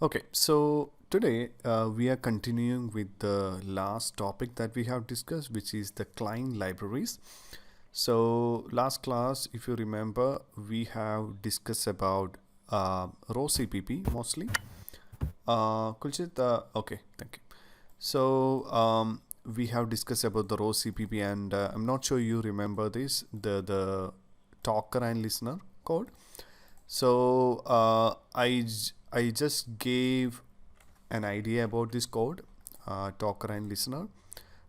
Okay, so today we are continuing with the last topic that we have discussed, which is the client libraries. So last class, if you remember, we have discussed about ROS CPP mostly. Kulchit, okay, thank you. So we have discussed about the ROS CPP, and I'm not sure you remember this, the talker and listener code. So I just gave an idea about this code, talker and listener.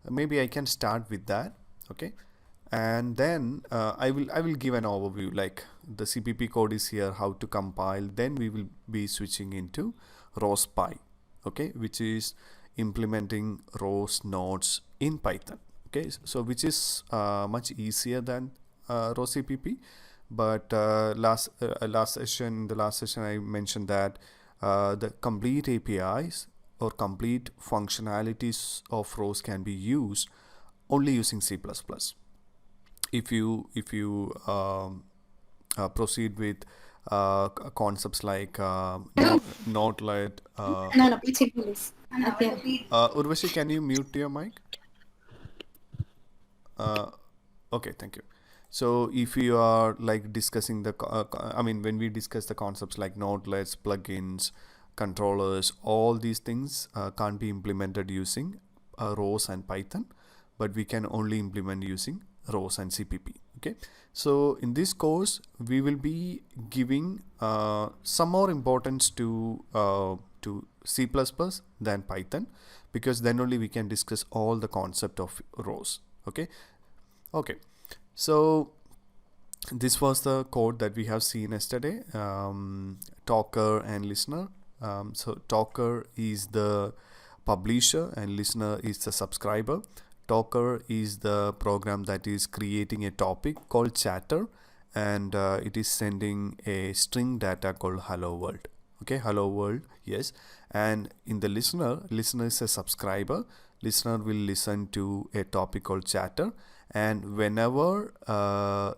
Maybe I can start with that, okay? And then I will give an overview, like the CPP code is here, how to compile. Then we will be switching into ROS Py, okay, which is implementing ROS nodes in Python. Okay, so which is much easier than ROS CPP. But in the last session, I mentioned that the complete APIs or complete functionalities of ROS can be used only using C++. If you proceed with concepts like node-led. No, no, please, please. Urvashi, can you mute your mic? Okay, thank you. So if you are like discussing I mean, when we discuss the concepts like nodelets, plugins, controllers, all these things can't be implemented using ROS and Python, but we can only implement using ROS and CPP. Okay. So in this course, we will be giving some more importance to C++ than Python, because then only we can discuss all the concept of ROS. Okay. Okay, so this was the code that we have seen yesterday, talker and listener. So talker is the publisher and listener is the subscriber. Talker is the program that is creating a topic called chatter, and it is sending a string data called hello world. Okay, hello world, yes. And in the listener is a subscriber. Listener will listen to a topic called chatter, and whenever a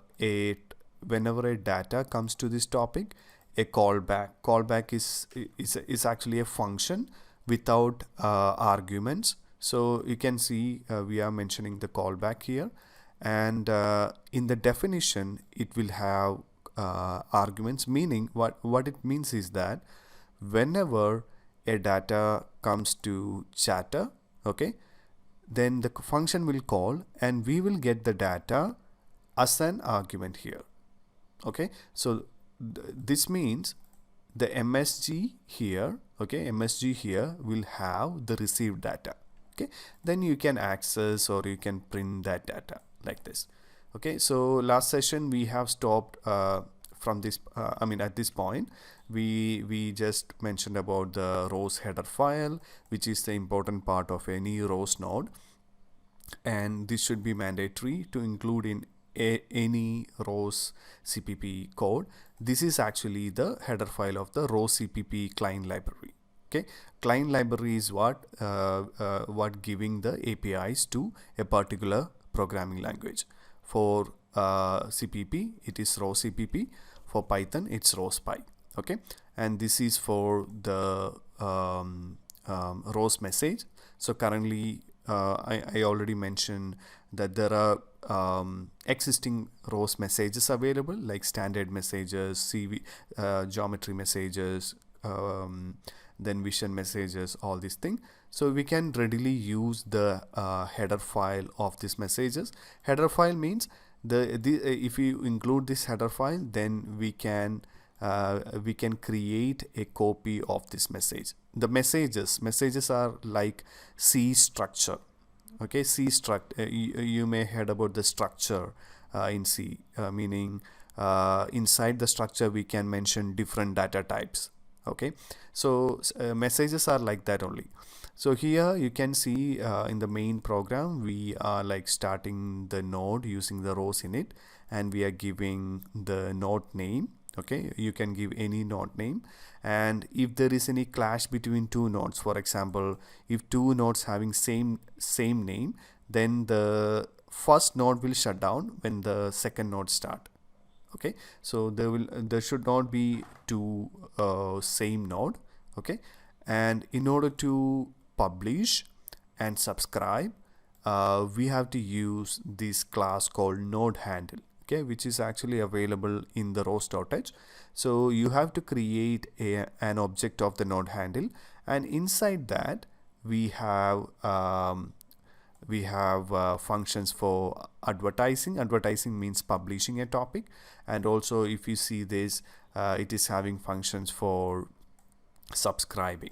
data comes to this topic, a callback is actually a function without arguments. So you can see we are mentioning the callback here, and in the definition it will have arguments, meaning what it means is that whenever a data comes to chatter, okay, then the function will call and we will get the data as an argument here. Okay, so this means the MSG here, okay, MSG here will have the received data. Okay, then you can access or you can print that data like this. Okay, so last session we have stopped from this. At this point, we just mentioned about the ROS header file, which is the important part of any ROS node, and this should be mandatory to include in any ROS CPP code. This is actually the header file of the ROS CPP client library. Okay, client library is what giving the APIs to a particular programming language. For CPP, it is ROS CPP. For Python, it's ROS Py. Okay, and this is for the ROS message. So currently, I already mentioned that there are existing ROS messages available, like standard messages, geometry messages, then vision messages, all these things. So we can readily use the header file of these messages. Header file means if you include this header file, then we can create a copy of this message. The messages are like C structure. Okay, C struct. You may heard about the structure in C, meaning inside the structure we can mention different data types. Okay, so messages are like that only. So here you can see in the main program we are like starting the node using the ROS init, and we are giving the node name. Okay, you can give any node name, and if there is any clash between two nodes, for example, if two nodes having same name, then the first node will shut down when the second node start. Okay, so there should not be two same node. Okay, And in order to publish and subscribe, we have to use this class called node handle, okay, which is actually available in the ROS.h. So you have to create an object of the node handle, and inside that we have functions for advertising. Advertising means publishing a topic, and also if you see this, it is having functions for subscribing.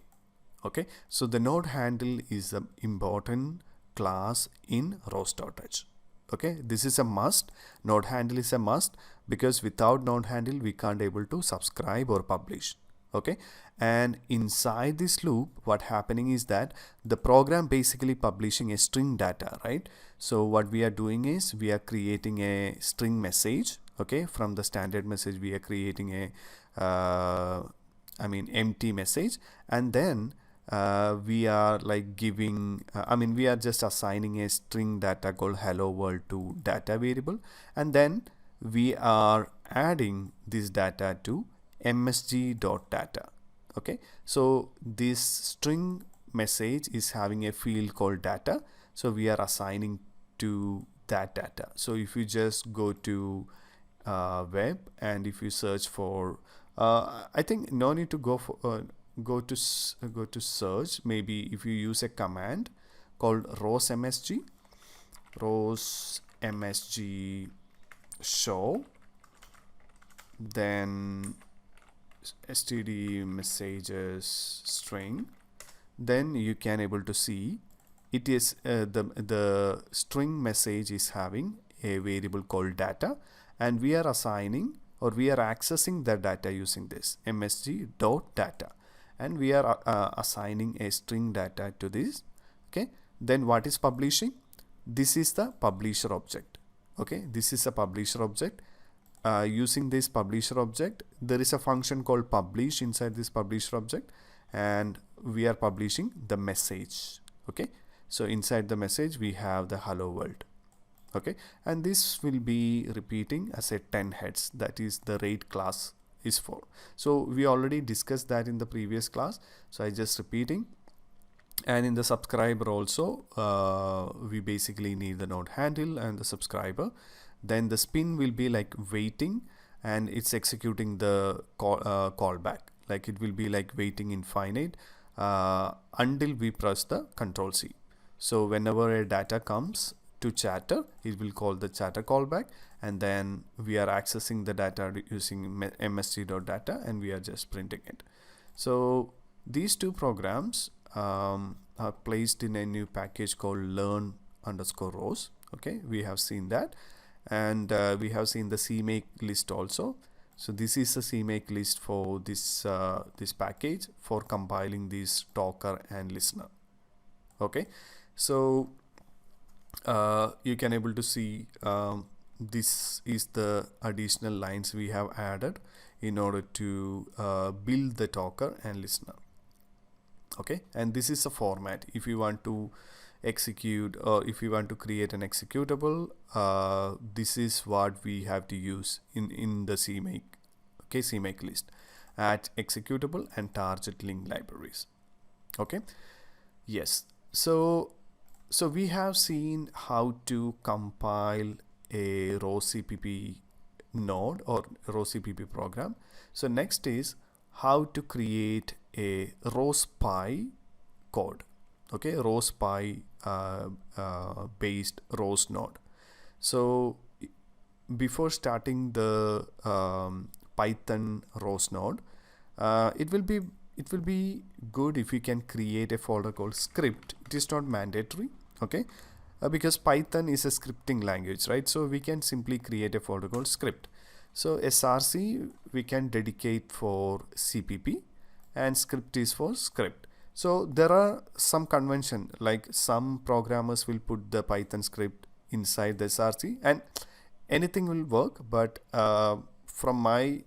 Okay, so the node handle is an important class in ROS.h. Okay, this is a must. Node handle is a must, because without node handle we can't able to subscribe or publish. Okay, and inside this loop what happening is that the program basically publishing a string data, right? So what we are doing is we are creating a string message. Okay, from the standard message we are creating a empty message, and then we are like giving we are just assigning a string data called hello world to data variable, and then we are adding this data to msg.data. Okay, so this string message is having a field called data, so we are assigning to that data. So if you just go to web, and if you search for I think no need to go for go to search. Maybe if you use a command called rosmsg show, then std messages string, then you can able to see it is the string message is having a variable called data, and we are assigning or we are accessing the data using this msg.data, and we are assigning a string data to this. Okay, then what is publishing? This is the publisher object. Okay, this is a publisher object. Using this publisher object, there is a function called publish inside this publisher object, and we are publishing the message. Okay, so inside the message we have the hello world. Okay, and this will be repeating as a 10 heads, that is the rate class is for. So we already discussed that in the previous class, so I just repeating. And in the subscriber also we basically need the node handle and the subscriber. Then the spin will be like waiting, and it's executing the callback, like it will be like waiting infinite until we press the control C. So whenever a data comes to chatter, it will call the chatter callback, and then we are accessing the data using msg.data, and we are just printing it. So these two programs are placed in a new package called learn_ROS. Okay, we have seen that, and we have seen the CMake list also. So this is the CMake list for this this package for compiling this talker and listener. Okay, so you can able to see this is the additional lines we have added in order to build the talker and listener. Okay, and this is a format. If you want to execute, or if you want to create an executable, this is what we have to use in the CMake. Okay, CMake list, add executable and target link libraries. Okay, yes, so we have seen how to compile a ROS-CPP node or ROS-CPP program. So next is how to create a ROS-PI code. Okay, ROS-PI based ROS node. So before starting the Python ROS node, it will be good if you can create a folder called script. It is not mandatory. Okay, because Python is a scripting language, right? So we can simply create a folder called script. So src we can dedicate for CPP, and script is for script. So there are some convention, like some programmers will put the Python script inside the src, and anything will work. But from my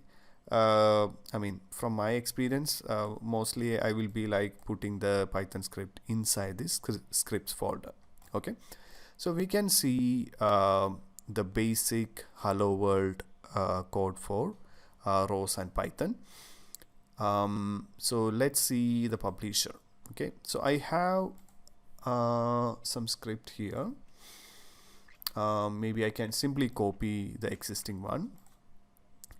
from my experience, mostly I will be like putting the Python script inside this scripts folder. Okay, so we can see the basic hello world code for ROS and Python. So let's see the publisher. Okay, so I have some script here. Maybe I can simply copy the existing one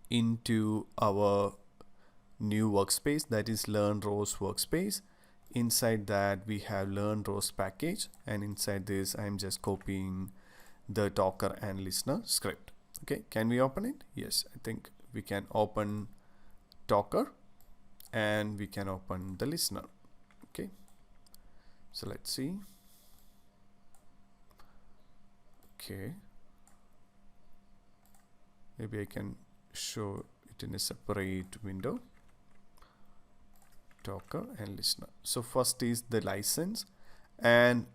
into our new workspace, that is learn ROS workspace. Inside that we have learn ROS package, and inside this I'm just copying the talker and listener script. Okay, can we open it? Yes, I think we can open talker and we can open the listener. Okay, so let's see. Okay, maybe I can show it in a separate window, talker and listener. So first is the license, and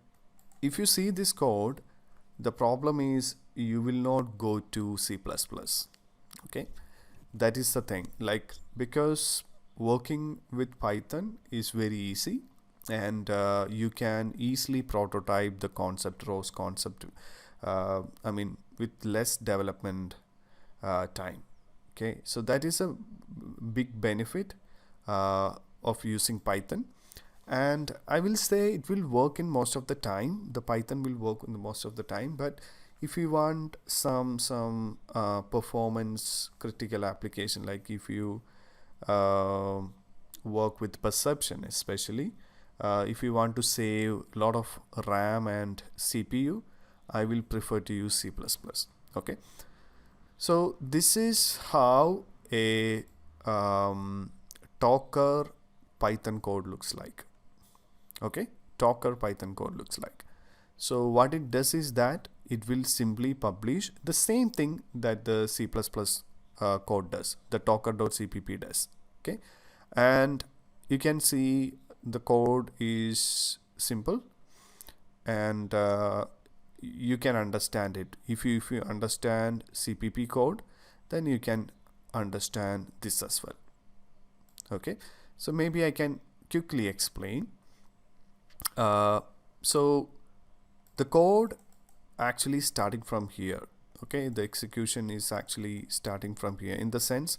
if you see this code, the problem is you will not go to C++. Okay, that is the thing, like, because working with Python is very easy, and you can easily prototype the concept, ROS concept, I mean, with less development time. Okay, so that is a big benefit of using Python, and I will say it will work in most of the time. The Python will work in the most of the time, but if you want some performance critical application, like if you work with perception, especially if you want to save a lot of RAM and CPU, I will prefer to use C++. Okay, so this is how a talker Python code looks like. Okay, talker Python code looks like. So what it does is that it will simply publish the same thing that the C++ code does, the talker.cpp does. Okay, and you can see the code is simple, and you can understand it. If you understand CPP code, then you can understand this as well. Okay, so maybe I can quickly explain. So the code actually starting from here. Okay, the execution is actually starting from here, in the sense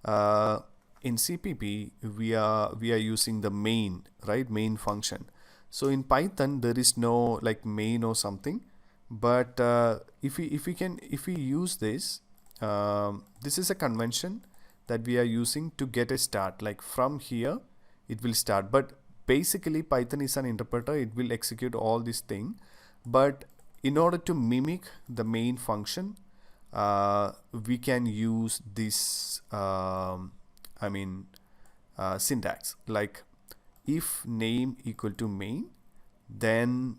in CPP we are using the main, right, main function. So in Python there is no like main or something, but if we use this, this is a convention that we are using to get a start, like from here it will start. But basically Python is an interpreter, it will execute all this thing, but in order to mimic the main function, we can use this syntax, like if name equal to main, then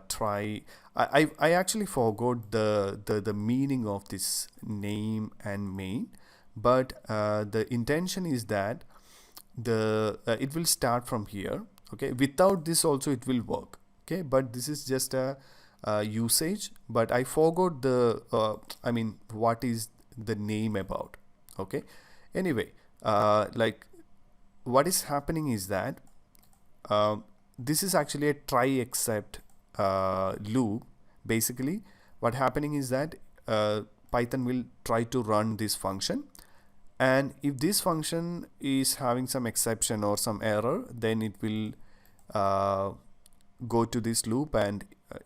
try. I actually forgot the meaning of this name and main, but the intention is that it will start from here. Okay, without this also it will work. Okay, but this is just a usage, but I forgot the what is the name about. Okay, anyway, like what is happening is that this is actually a try except loop. Basically what happening is that Python will try to run this function, and if this function is having some exception or some error, then it will go to this loop and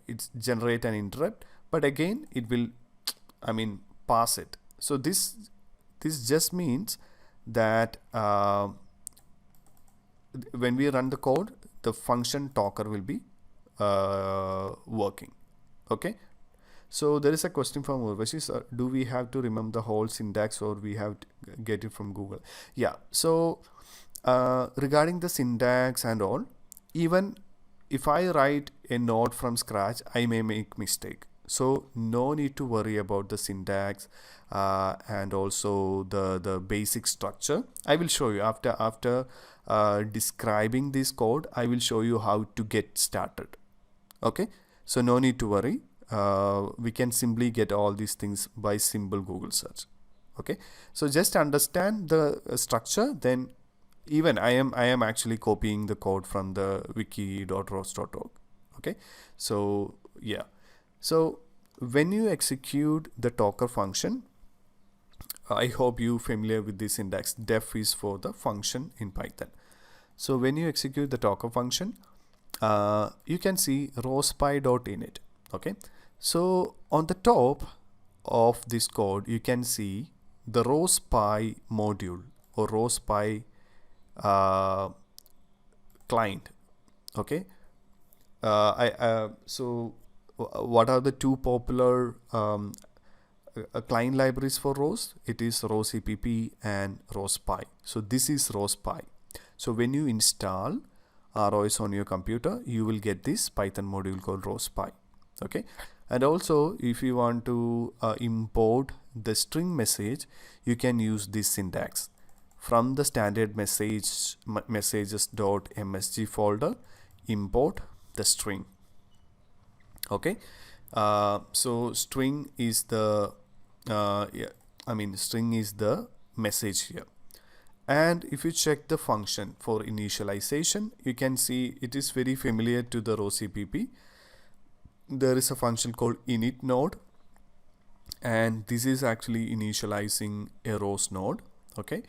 it generate an interrupt, but again it will pass it. So this just means that when we run the code, the function talker will be working. Okay, so there is a question from Urvashi, do we have to remember the whole syntax or we have to get it from Google? Yeah, so regarding the syntax and all, even if I write a node from scratch, I may make mistake. So no need to worry about the syntax and also the basic structure. I will show you after describing this code. I will show you how to get started. Okay, so no need to worry. We can simply get all these things by simple Google search. Okay, so just understand the structure, then even I am actually copying the code from the wiki.ros.org. Okay, so yeah, so when you execute the talker function, I hope you familiar with this syntax. Def is for the function in Python. So when you execute the talker function, you can see rospy.init. Okay, so on the top of this code, you can see the rospy module or rospy client. Okay, what are the two popular client libraries for ROS? It is ROS EPP and ROSPy. So this is ROSPy. So when you install ROS on your computer, you will get this Python module called ROSPy. Okay, and also if you want to import the string message, you can use this syntax from the standard messages.msg folder. Import the string. Okay, so string is the string is the message here. And if you check the function for initialization, you can see it is very familiar to the ROS EPP. There is a function called init node, and this is actually initializing a ROS node. Okay,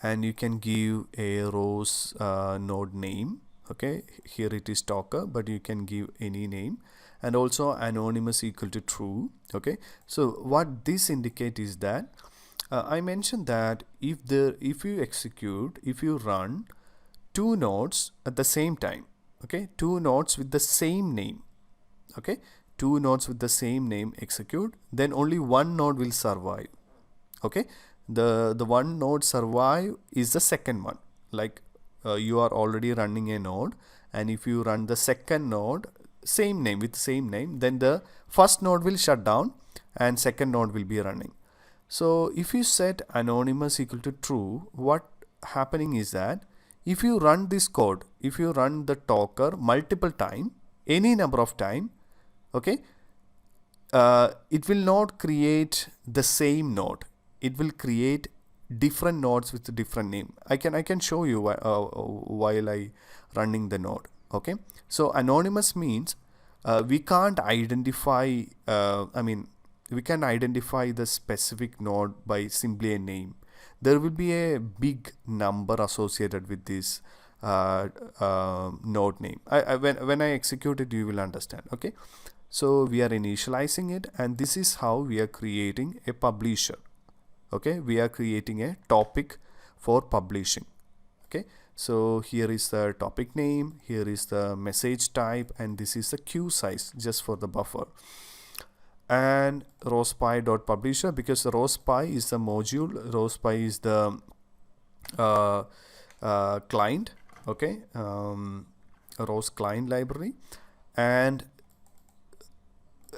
and you can give a ROS node name. Okay, here it is talker, but you can give any name, and also anonymous equal to true. Okay, so what this indicate is that I mentioned that if you run two nodes at the same time, okay, two nodes with the same name, okay, two nodes with the same name execute, then only one node will survive. Okay, the one node survive is the second one. Like you are already running a node, and if you run the second node same name with same name, then the first node will shut down and second node will be running. So if you set anonymous equal to true, what happening is that if you run this code, if you run the talker multiple time, any number of time, okay, it will not create the same node. It will create different nodes with a different name. I can show you while I running the node. Okay, so anonymous means we can't identify. We can identify the specific node by simply a name. There will be a big number associated with this node name. When I execute it, you will understand. Okay, so we are initializing it, and this is how we are creating a publisher. Okay, we are creating a topic for publishing. Okay, so here is the topic name, here is the message type, and this is the queue size just for the buffer. And rospy.publisher, because rospy is the module, rospy is the client. Okay, ROS client library. And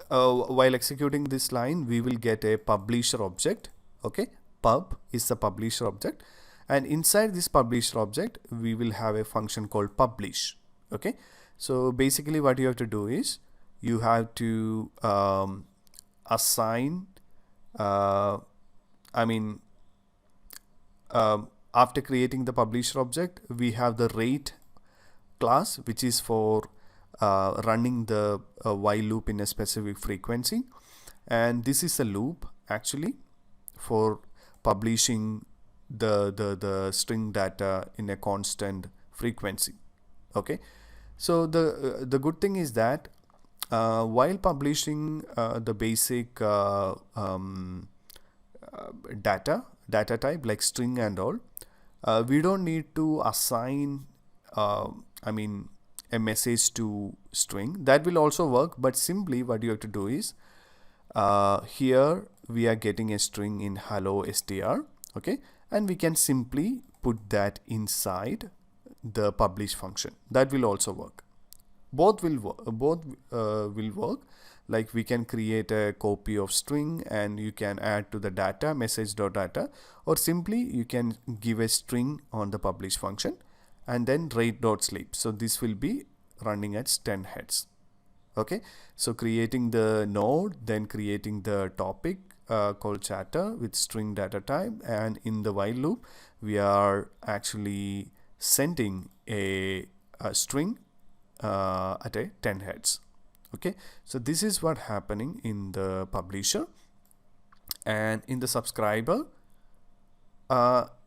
while executing this line, we will get a publisher object. Okay, pub is the publisher object, and inside this publisher object we will have a function called publish. Okay, so basically what you have to do is you have to assign after creating the publisher object, we have the rate class, which is for running the while loop in a specific frequency, and this is a loop actually for publishing the string data in a constant frequency. Okay, so the good thing is that while publishing the basic data type like string and all, we don't need to assign a message to string. That will also work, but simply what you have to do is here we are getting a string in hello str. Okay, and we can simply put that inside the publish function. That will also work. Both will work. Like we can create a copy of string and you can add to the data message.data, or simply you can give a string on the publish function and then rate.sleep. So this will be running at 10 heads. Okay, so creating the node, then creating the topic called chatter with string data type, and in the while loop we are actually sending a string at a 10 heads. Okay, so this is what happening in the publisher. And in the subscriber,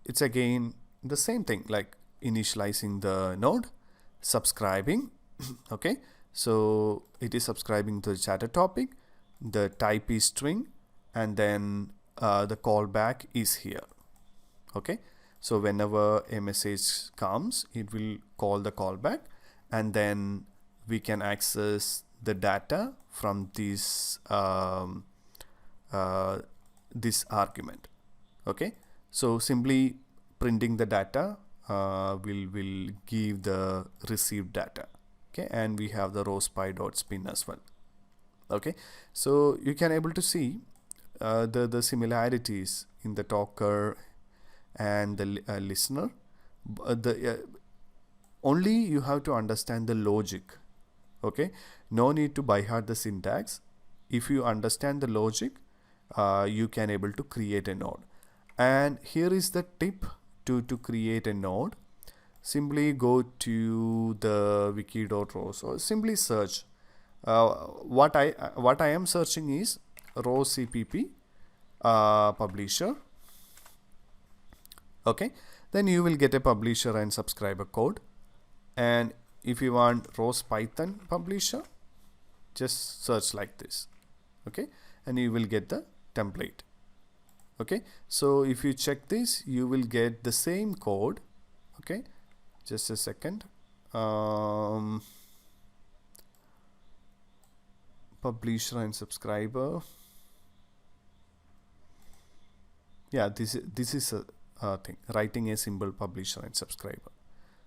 it's again the same thing, like initializing the node, subscribing. Okay, so it is subscribing to the chatter topic, the type is string, and then the callback is here. Okay, so whenever a message comes, it will call the callback, and then we can access the data from this argument. Okay, so simply printing the data will give the received data. Okay, and we have the rospy.spin as well. Okay, so you can able to see the similarities in the talker and the listener. Only you have to understand the logic. Okay, no need to by heart the syntax. If you understand the logic, you can able to create a node. And here is the tip to create a node. Simply go to the wiki.ros or simply search. What I am searching is ROS CPP publisher. Okay, then you will get a publisher and subscriber code. And if you want ROS Python publisher, just search like this. Okay, and you will get the template. Okay, so if you check this, you will get the same code. Okay, just a second. Publisher and subscriber. Yeah, this is a thing, writing a symbol publisher and subscriber.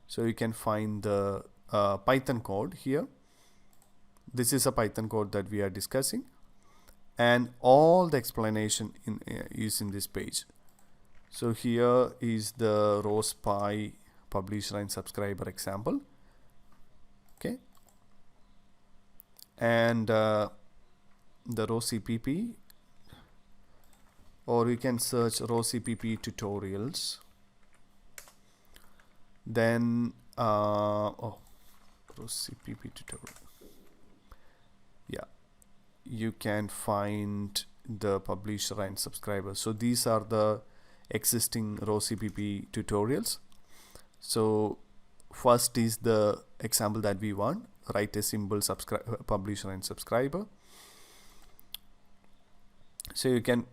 So you can find the Python code here. This is a Python code that we are discussing, and all the explanation is in this page. So here is the ROS.py publisher and subscriber example. Okay, and the ROS CPP, or you can search ROS CPP tutorials. Then ROS CPP tutorial. Yeah, you can find the publisher and subscriber. So these are the existing ROS CPP tutorials. So first is the example that we want, write a symbol publisher and subscriber. So you can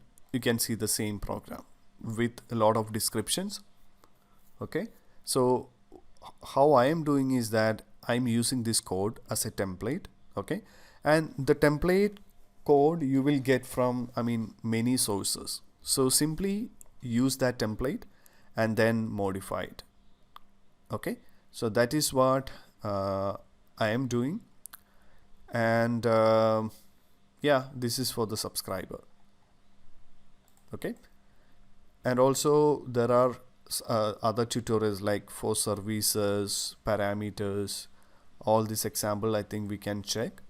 see the same program with a lot of descriptions. Okay, so how I am doing is that I'm using this code as a template. Okay, and the template code you will get from many sources. So simply use that template and then modify it. Okay, so that is what I am doing. And yeah, this is for the subscriber. Okay, and also there are other tutorials like for services, parameters, all this example I think we can check,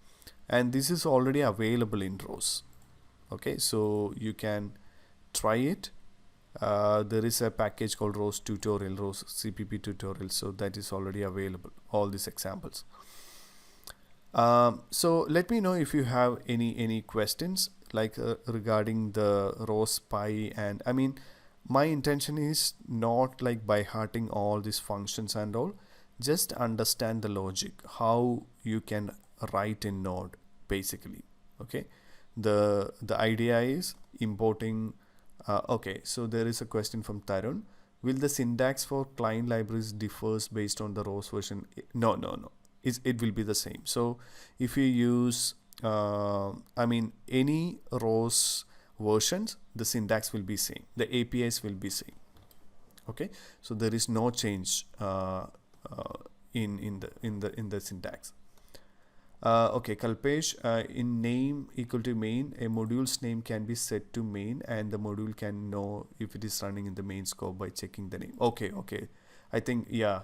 and this is already available in ROS. Okay, so you can try it. There is a package called ROS tutorial, ROS CPP tutorial, so that is already available, all these examples. So let me know if you have any questions like regarding the ROS.py. And my intention is not like by hearting all these functions and all, just understand the logic, how you can write in node basically. Okay, the idea is importing. Okay, so there is a question from Tarun. Will the syntax for client libraries differs based on the ROS version? No. It will be the same. So if you use any ROS versions, the syntax will be same, the APIs will be same. Okay, so there is no change in the syntax. Okay, Kalpesh, in name equal to main, a module's name can be set to main, and the module can know if it is running in the main scope by checking the name. Okay, I think yeah.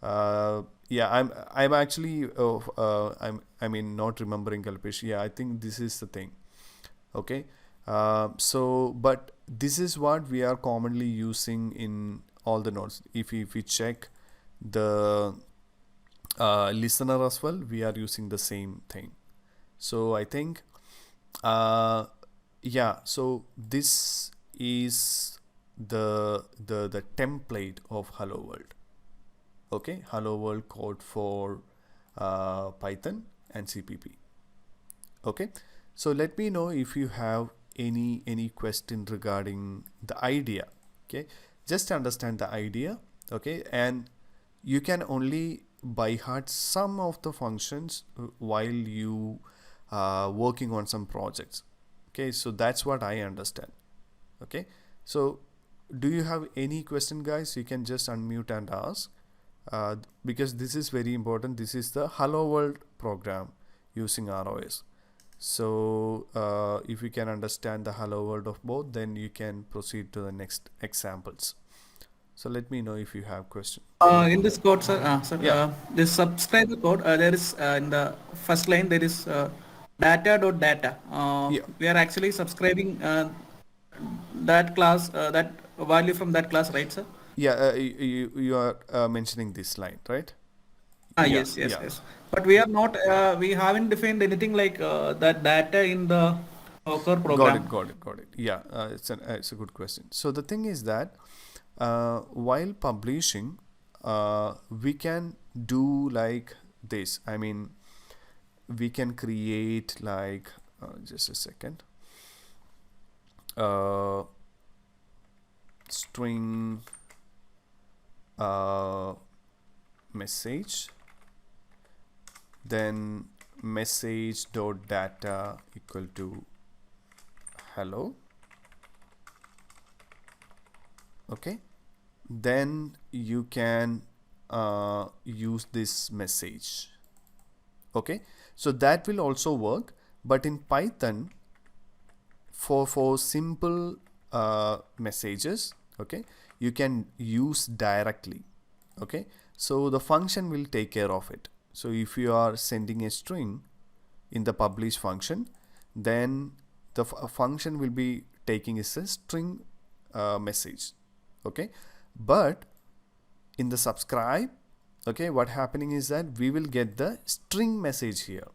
I'm actually not remembering, Kalpesh. Yeah, I think this is the thing. Okay, so but this is what we are commonly using in all the nodes. If we check the listener as well, we are using the same thing. So I think yeah, so this is the template of hello world. Okay, hello world code for Python and CPP. Okay, so let me know if you have any question regarding the idea. Okay, just understand the idea. Okay, and you can only by heart some of the functions while you working on some projects. Okay, so that's what I understand. Okay, so do you have any question, guys? You can just unmute and ask, because this is very important. This is the hello world program using ROS. So if you can understand the hello world of both, then you can proceed to the next examples. So let me know if you have question. In this code, sir, Yeah, this subscriber code, there is in the first line there is data. yeah, We are actually subscribing that class, that value from that class, right, sir? yeah. You are mentioning this line, right? Ah, Yeah, yes, yes, yeah. yes. But we are not, we haven't defined anything like that data in the Docker Got program. it, got it, got it. Yeah, it's a good question. So the thing is that while publishing, we can do like this. I mean, we can create like just a second. Uh, String message, then message dot data equal to hello. Okay, then you can use this message. Okay, so that will also work, but in Python, for simple messages, okay, you can use directly. Okay, so the function will take care of it. So if you are sending a string in the publish function, then the function will be taking a string message. Okay, but in the subscribe, okay, what happening is that we will get the string message here.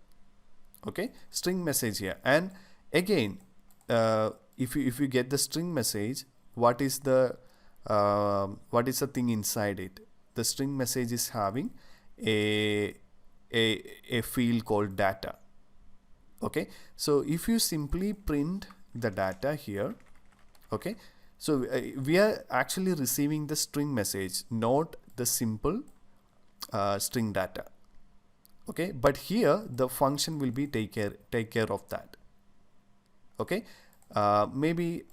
Okay, string message here. And again, if you get the string message, what is the thing inside it? The string message is having a a field called data. Okay, so if you simply print the data here, okay, so we are actually receiving the string message, not the simple string data. Okay, but here the function will be take care of that. Okay, maybe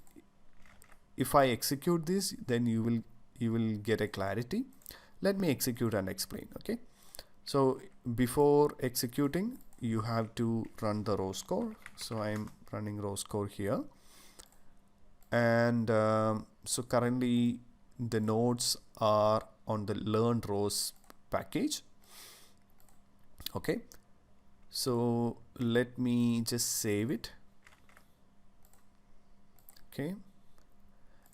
if I execute this, then you will get a clarity. Let me execute and explain. Okay, so before executing, you have to run the ROS core. So I'm running ROS core here, and so currently the nodes are on the learn ROS package. Okay, so let me just save it. Okay,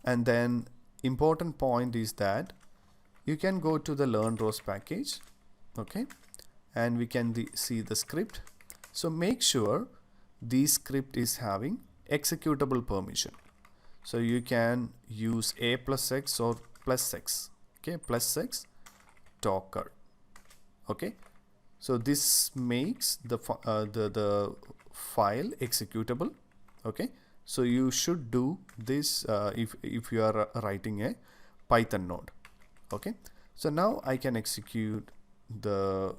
and then important point is that you can go to the learn ROS package. Okay, and we can see the script. So make sure this script is having executable permission. So you can use a plus x or plus x. Okay, plus x docker. Okay, so this makes the file executable. Okay, so you should do this if you are writing a Python node. Okay, so now I can execute the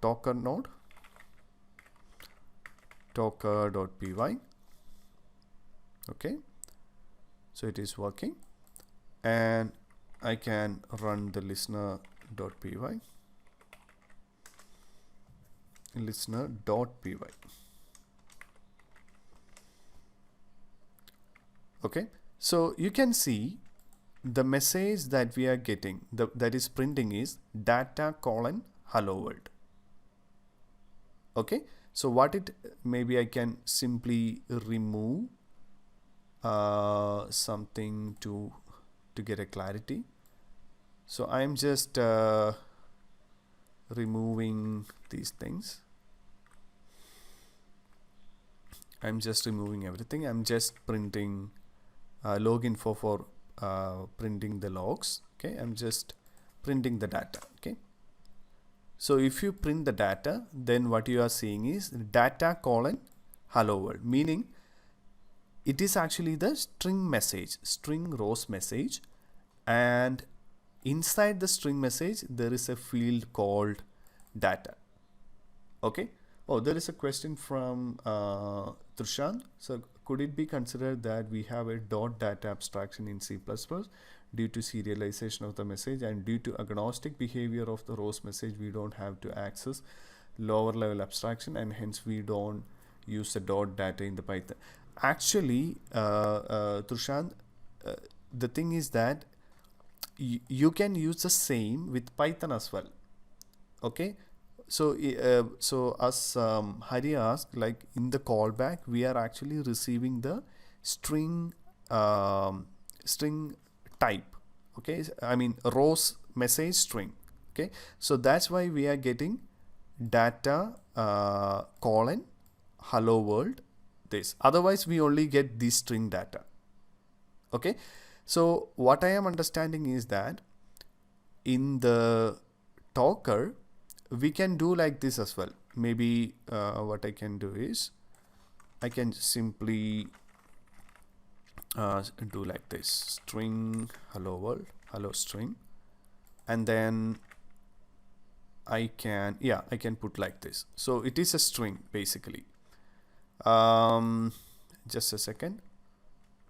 docker node, docker.py. Okay, so it is working, and I can run the listener.py, listener.py. Okay, so you can see the message that we are getting, that is printing, is data colon hello world. Okay, so what it, maybe I can simply remove something to get a clarity. So I'm just removing these things. I'm just removing everything. I'm just printing login for printing the logs. Okay, I'm just printing the data. Okay, so if you print the data, then what you are seeing is data colon hello world, meaning it is actually the string message, string ROS message, and inside the string message there is a field called data. Okay. Oh, there is a question from Trushan. So could it be considered that we have a dot data abstraction in C++ due to serialization of the message, and due to agnostic behavior of the ROS message, we don't have to access lower level abstraction, and hence we don't use the dot data in the Python? Actually, Trushan, the thing is that you can use the same with Python as well. Okay, so as Hari asked, like in the callback, we are actually receiving the string string type. Okay, I mean ROS message string. Okay, so that's why we are getting data colon hello world this. Otherwise, we only get this string data. Okay, so what I am understanding is that in the talker, we can do like this as well. Maybe what I can do is I can simply do like this: string hello world, hello string, and then I can put like this. So it is a string basically. Just a second,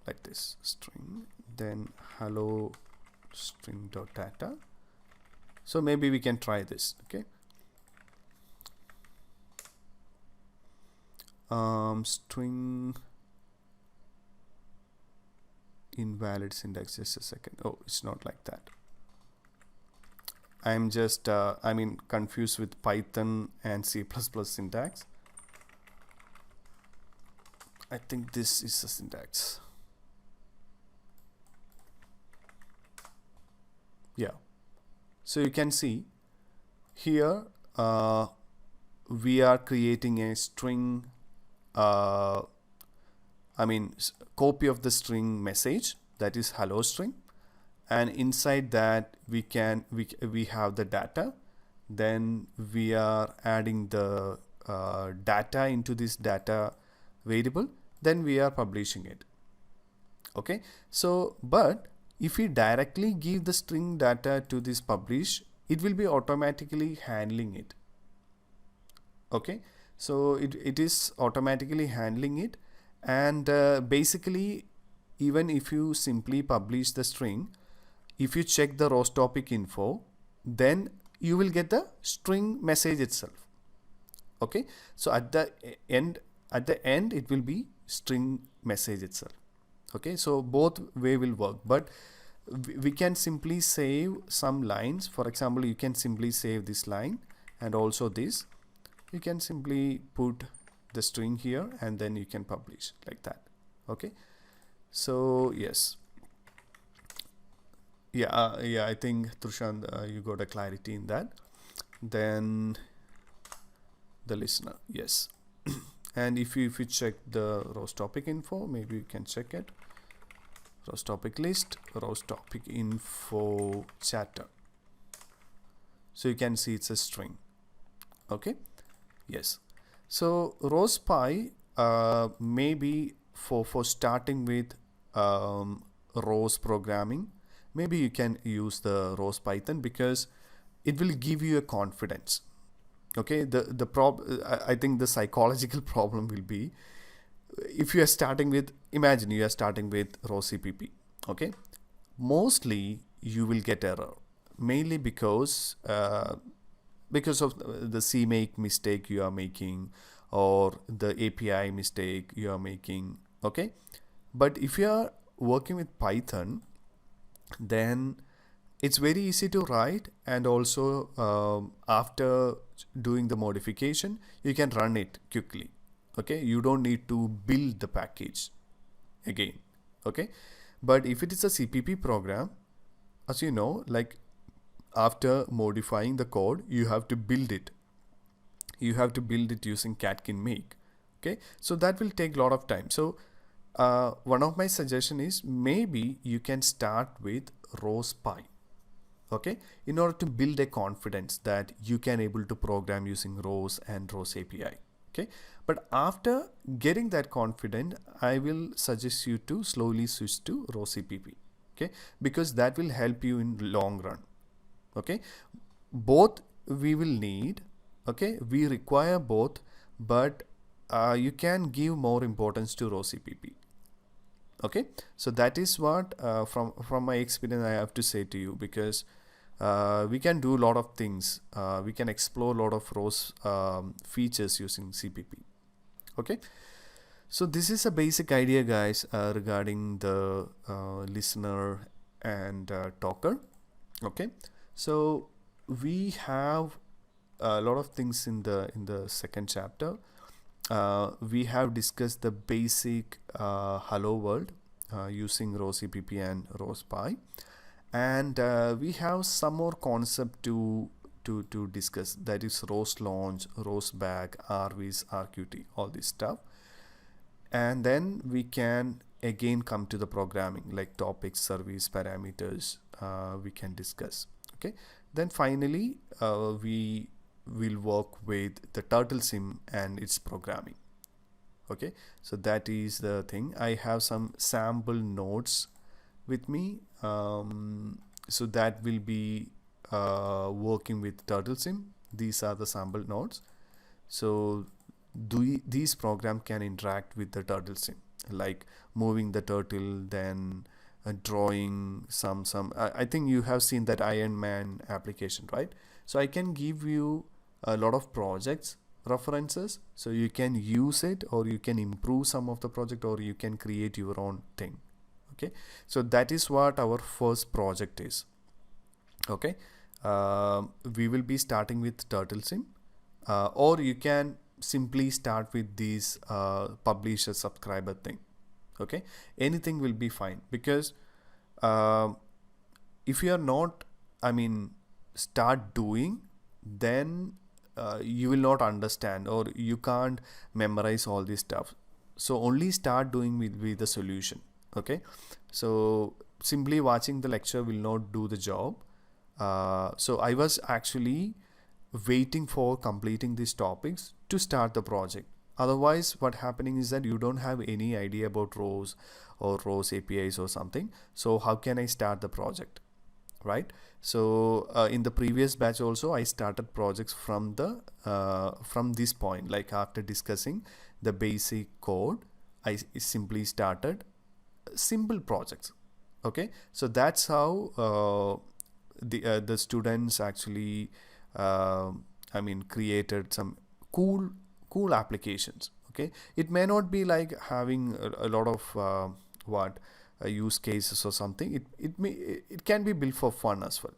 like this string, then hello string dot data. So maybe we can try this. Okay. String invalid syntax. Just a second. Oh, it's not like that. I'm just confused with Python and C++ syntax. I think this is the syntax. Yeah. So you can see here we are creating a string copy of the string message, that is hello string, and inside that we have the data. Then we are adding the data into this data variable, then we are publishing it. Okay, so but if we directly give the string data to this publish, it will be automatically handling it. Okay, so it is automatically handling it, and basically even if you simply publish the string, if you check the ROS topic info, then you will get the string message itself. Okay, so at the end it will be string message itself. Okay, so both way will work, but we can simply save some lines. For example, you can simply save this line, and also this. You can simply put the string here, and then you can publish like that. Okay, so yes, I think Trushan, you got a clarity in that. Then the listener, yes. And if you check the ROS topic info, maybe you can check it. ROS topic list, ROS topic info chatter. So you can see it's a string. Okay, yes. So ROS Py maybe for starting with ROS programming, maybe you can use the ROS Python because it will give you a confidence. Okay, I think the psychological problem will be if you are starting with, imagine you are starting with ROS CPP. Okay, mostly you will get error, mainly because of the CMake mistake you are making, or the API mistake you are making. Okay, but if you are working with Python, then it's very easy to write, and also after doing the modification, you can run it quickly. Okay, you don't need to build the package again. Okay, but if it is a CPP program, as you know, like after modifying the code, you have to build it. You have to build it using catkin make. Okay, so that will take a lot of time. So one of my suggestion is maybe you can start with ROS Pi. Okay, in order to build a confidence that you can able to program using ROS and ROS API. Okay, but after getting that confident, I will suggest you to slowly switch to ROS EPP. Okay, because that will help you in long run. Okay, both we will need. Okay, we require both, but you can give more importance to ROS EPP. Okay, so that is what from my experience I have to say to you, because we can do a lot of things. We can explore a lot of ROS features using CPP. Okay, so this is a basic idea, guys, regarding the listener and talker. Okay, so we have a lot of things in the second chapter. We have discussed the basic hello world using ROS EPP and ROS Pi, and we have some more concept to discuss, that is ROS launch, ROS back, RVs, RQT, all this stuff. And then we can again come to the programming, like topics, service, parameters, we can discuss. Okay, then finally we will work with the turtle sim and its programming. Okay, so that is the thing. I have some sample notes with me, so that will be working with turtle sim. These are the sample nodes. So these program can interact with the turtle sim, like moving the turtle, then drawing some I think you have seen that Iron Man application, right? So I can give you a lot of projects references, so you can use it, or you can improve some of the project, or you can create your own thing. Okay, so that is what our first project is. Okay, we will be starting with turtle sim, or you can simply start with these publisher subscriber thing. Okay, anything will be fine, because if you are not, I mean, start doing, then you will not understand, or you can't memorize all this stuff. So only start doing with the solution. Okay, so simply watching the lecture will not do the job. So I was actually waiting for completing these topics to start the project. Otherwise, what happening is that you don't have any idea about ROS or ROS APIs or something. So how can I start the project, right? So in the previous batch also, I started projects from this point. Like after discussing the basic code, I simply started simple projects. Okay, so that's how the students actually I mean created some cool applications. Okay, it may not be like having a lot of use cases or something. It can be built for fun as well.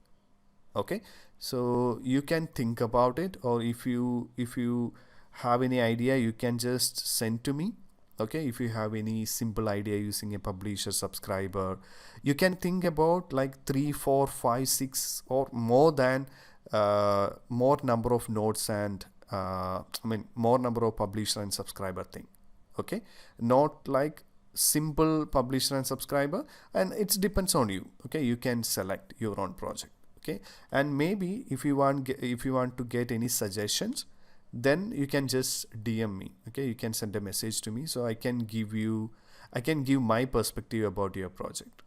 Okay, so you can think about it, or if you have any idea, you can just send to me. Okay, if you have any simple idea using a publisher subscriber, you can think about like 3, 4, 5, 6 or more than more number of nodes, and I mean more number of publisher and subscriber thing. Okay, not like simple publisher and subscriber, and it depends on you. Okay, you can select your own project. Okay, and maybe if you want to get any suggestions, then you can just DM me. Okay, you can send a message to me, so I can give my perspective about your project.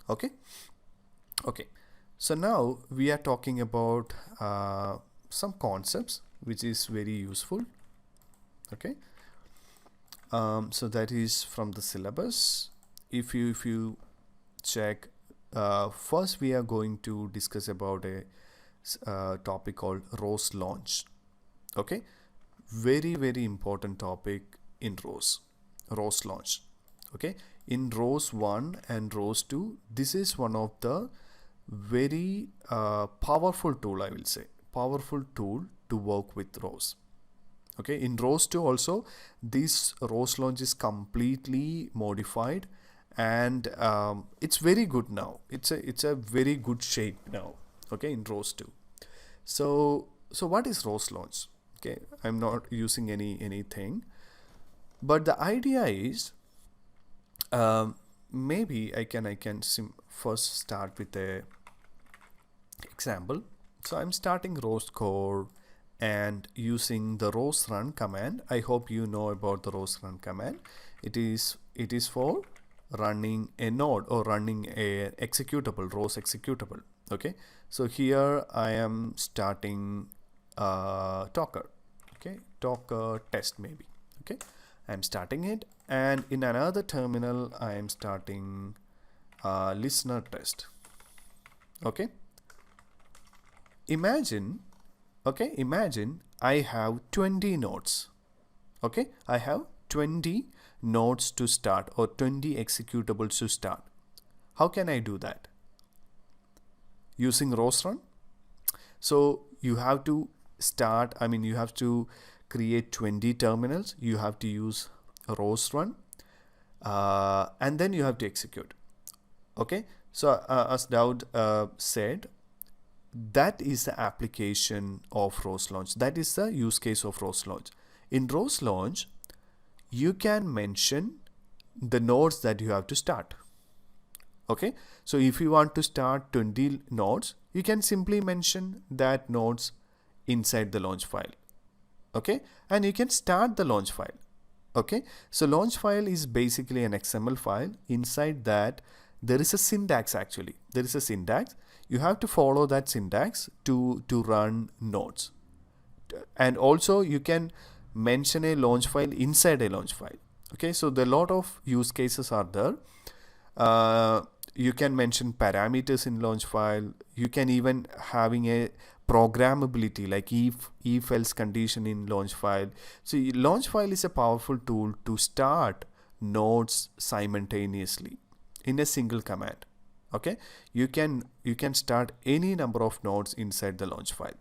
Okay, so now we are talking about some concepts which is very useful. Okay, so that is from the syllabus. If you check, first we are going to discuss about a topic called ROS launch. Okay, very important topic in ROS launch. Okay, in ROS 1 and ROS 2, this is one of the very powerful tool, I will say, powerful tool to work with ROS. Okay, in ROS 2 also, this ROS launch is completely modified, and it's very good now. It's a very good shape now. Okay, in ROS 2. So what is ROS launch? Okay, I'm not using anything, but the idea is Maybe I can first start with a example. So I'm starting ROS core and using the ROS run command. I hope you know about the ROS run command. It is for running a node or running a executable, ROS executable. Okay, so here I am starting Docker. Okay, Docker test maybe. Okay, I'm starting it, and in another terminal I am starting listener test. Okay, imagine I have 20 nodes. Okay, I have 20 nodes to start, or 20 executables to start. How can I do that? Using ROS run. So you have to start, you have to create 20 terminals. You have to use ROS run, and then you have to execute. Okay, so as Daud said, that is the application of ROS launch. That is the use case of ROS launch. In ROS launch, you can mention the nodes that you have to start. Okay, so if you want to start 20 nodes, you can simply mention that nodes inside the launch file. Okay, and you can start the launch file. Okay, so launch file is basically an XML file. Inside that, there is a syntax. Actually, there is a syntax. You have to follow that syntax to run nodes. And also you can mention a launch file inside a launch file. Okay, so there are a lot of use cases are there. You can mention parameters in launch file. You can even having a programmability like if else condition in launch file. So launch file is a powerful tool to start nodes simultaneously in a single command. Okay, you can start any number of nodes inside the launch file.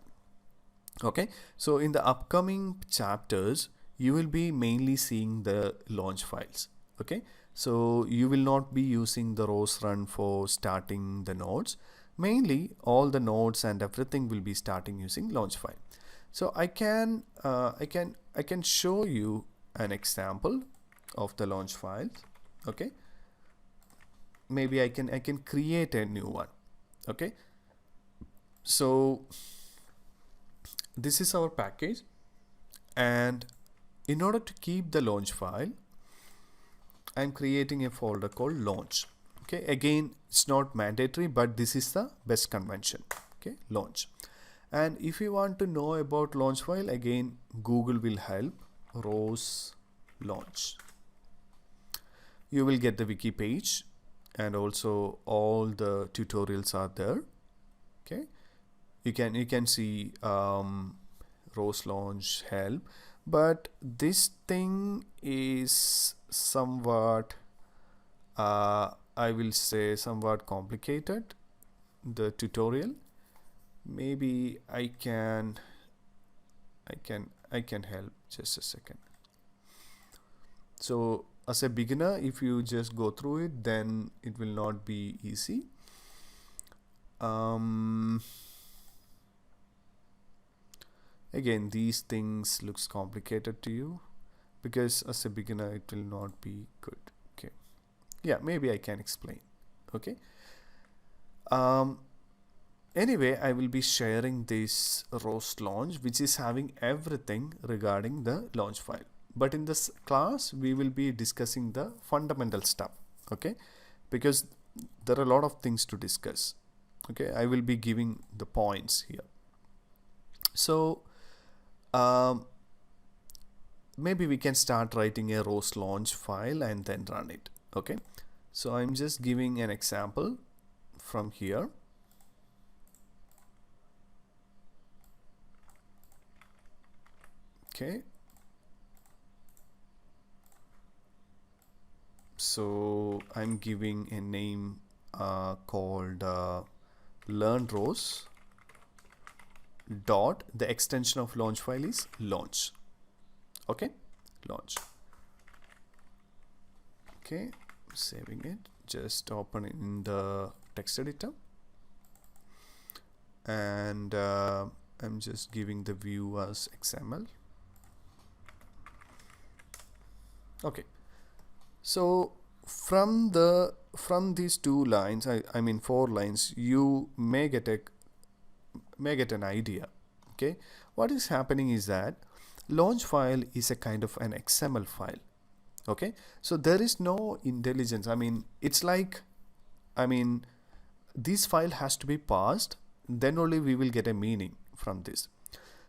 Okay, so in the upcoming chapters you will be mainly seeing the launch files. Okay, so you will not be using the ROS run for starting the nodes. Mainly all the nodes and everything will be starting using launch file. So I can show you an example of the launch files. Okay, maybe I can create a new one. Okay, so this is our package, and in order to keep the launch file, I'm creating a folder called launch. Okay, again, it's not mandatory, but this is the best convention. Okay, launch. And if you want to know about launch file, again, Google will help. ROS launch. You will get the wiki page, and also all the tutorials are there. Okay, you can see ROS launch help, but this thing is somewhat I will say somewhat complicated, the tutorial. Maybe I can help. Just a second. So as a beginner, if you just go through it, then it will not be easy. Again, these things looks complicated to you because as a beginner it will not be good. Okay, yeah, maybe I can explain. Okay, anyway, I will be sharing this ROS launch, which is having everything regarding the launch file. But in this class, we will be discussing the fundamental stuff. Okay, because there are a lot of things to discuss. Okay, I will be giving the points here. So maybe we can start writing a ROS launch file and then run it. Okay, so I'm just giving an example from here. Okay, so I'm giving a name called learn ROS dot, the extension of launch file is launch. Okay, launch. Okay, saving it, just open it in the text editor, and I'm just giving the view as XML. Okay, so from these two lines, I mean 4 lines, you may get an idea. Okay, what is happening is that launch file is a kind of an XML file. Okay, so there is no intelligence. I mean, it's like, I mean, this file has to be parsed, then only we will get a meaning from this.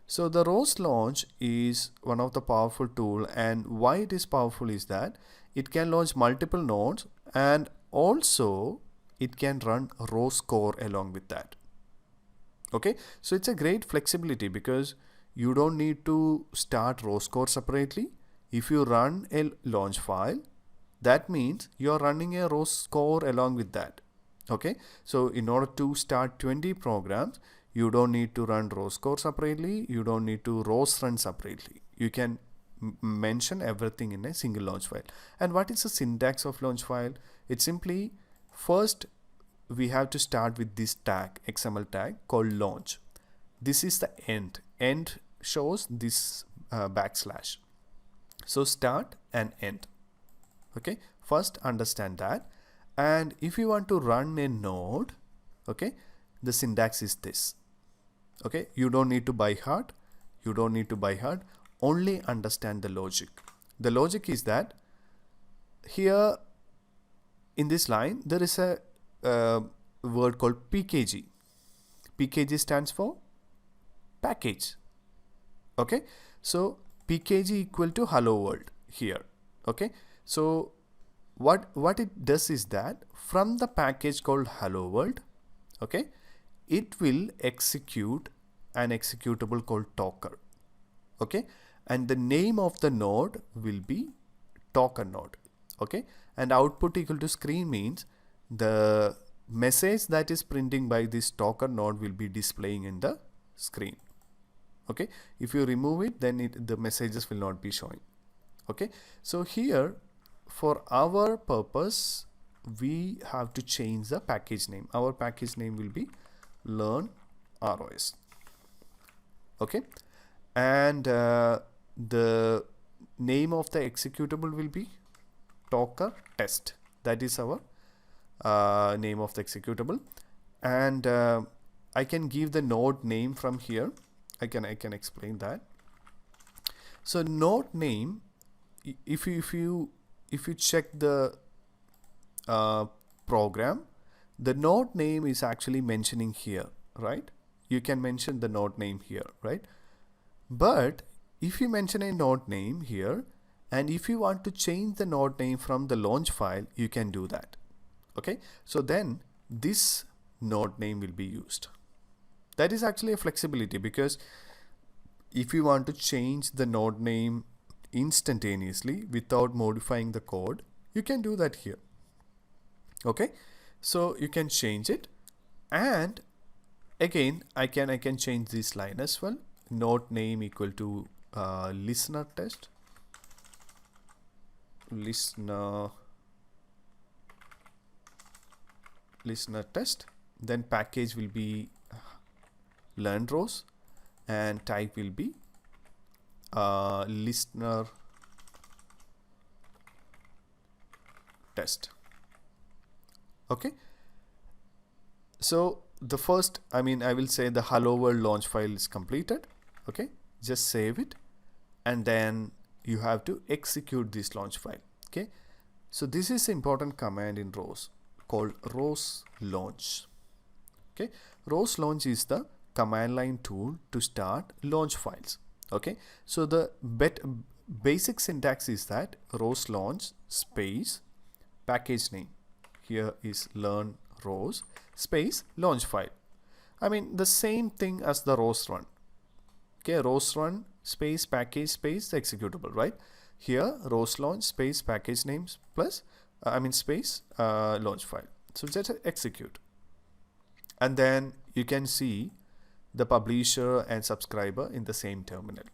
So the ROS launch is one of the powerful tool, and why it is powerful is that it can launch multiple nodes, and also it can run ROS core along with that. Okay, so it's a great flexibility because you don't need to start ROS core separately. If you run a launch file, that means you're running a ROS core along with that. Okay, so in order to start 20 programs, you don't need to run ROS core separately, you don't need to ROS run separately. You can mention everything in a single launch file. And what is the syntax of launch file? It's simply, first we have to start with this tag, XML tag called launch. This is the end. End shows this backslash. So start and end. Okay, first understand that. And if you want to run a node, okay, the syntax is this. Okay, you don't need to by heart. You don't need to by heart. Only understand the logic. The logic is that here in this line there is a word called PKG. PKG stands for package. Okay, so PKG equal to hello world here. Okay, so what it does is that from the package called hello world, okay, it will execute an executable called talker. Okay, and the name of the node will be talker node. Okay, and output equal to screen means the message that is printing by this talker node will be displaying in the screen. Okay, if you remove it, then the messages will not be showing. Okay, so here for our purpose we have to change the package name. Our package name will be learn ROS. Okay, and the name of the executable will be talker test. That is our name of the executable, and I can give the node name from here. I can explain that. So node name, if you check the program, the node name is actually mentioning here, right? You can mention the node name here, right? But if you mention a node name here, and if you want to change the node name from the launch file, you can do that. Okay, so then this node name will be used. That is actually a flexibility, because if you want to change the node name instantaneously without modifying the code, you can do that here. Okay, so you can change it, and again I can change this line as well. Node name equal to listener test, listener test. Then package will be learn ROS, and type will be listener test. Okay, so the first, I will say the hello world launch file is completed. Okay, just save it, and then you have to execute this launch file. Okay, so this is an important command in ROS called ROS launch. Okay, ROS launch is the command line tool to start launch files. Okay, so the basic syntax is that ROS launch space package name, here is learn ROS space launch file. The same thing as the ROS run. Okay, ROS run space package space executable, right? Here ROS launch space package names plus space launch file. So just execute, and then you can see the publisher and subscriber in the same terminal.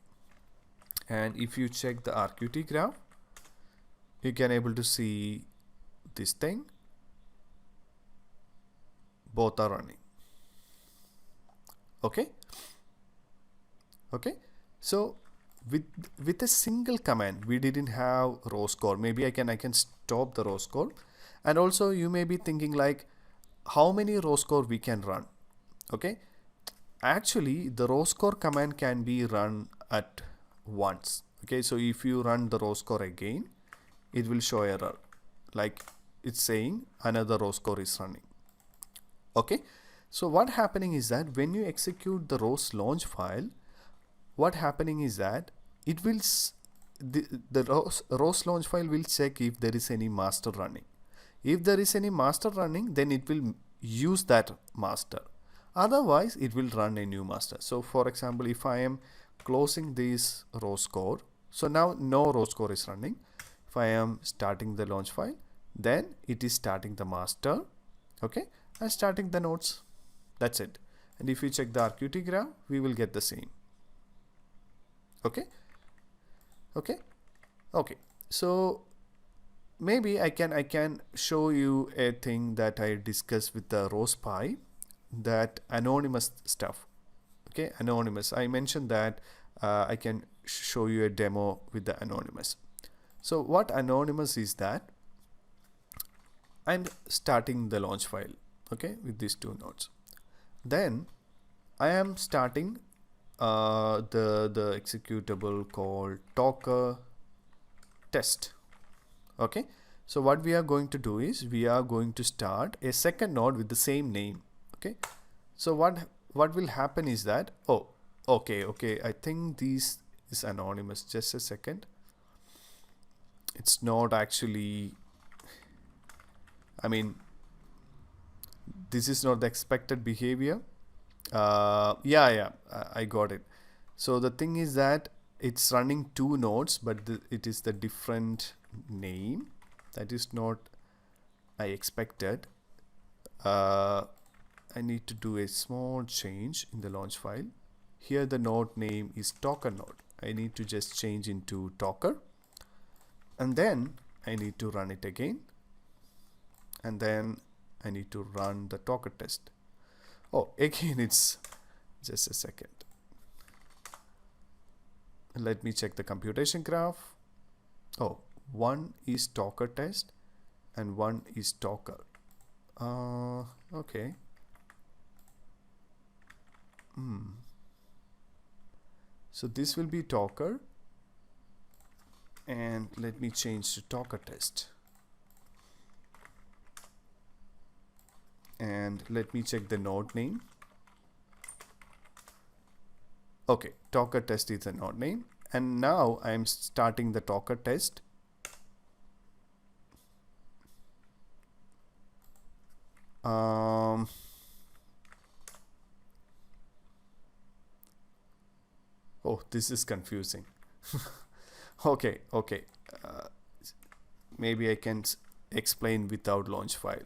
And if you check the RQT graph, you can able to see this thing, both are running. Okay, so with a single command. We didn't have ROS core. Maybe I can stop the ROS core. And also you may be thinking like, how many ROS core we can run? Okay, actually the ROS core command can be run at once. Okay, so if you run the ROS core again, it will show error, like it's saying another ROS core is running. Okay, so what happening is that when you execute the ROS launch file, what happening is that it will the ROS launch file will check if there is any master running. If there is any master running, then it will use that master. Otherwise, it will run a new master. So for example, if I am closing this ROS core, so now no ROS core is running. If I am starting the launch file, then it is starting the master, okay, and starting the nodes. That's it. And if you check the RQT graph, we will get the same. Okay, okay. So maybe I can show you a thing that I discussed with the ROS Pi, that anonymous stuff. Okay, anonymous. I mentioned that I can show you a demo with the anonymous. So what anonymous is that? I'm starting the launch file, okay, with these two nodes. Then I am starting the executable called Docker test. Okay, so what we are going to do is we are going to start a second node with the same name. Okay, so what will happen is that, oh, okay, I think this is anonymous. Just a second. It's not actually, I mean, this is not the expected behavior. Yeah, I got it. So the thing is that it's running two nodes, but it is the different name. That is not I expected. I need to do a small change in the launch file. Here the node name is Docker node. I need to just change into Docker, and then I need to run it again, and then I need to run the Docker test. Oh, again, it's just a second. Let me check the computation graph. Oh, one is Docker test and one is Docker. Okay. So this will be Docker, and let me change to Docker test. And let me check the node name. Okay, Docker test is the node name, and now I'm starting the Docker test. Oh, this is confusing. Okay. Maybe I can explain without launch file.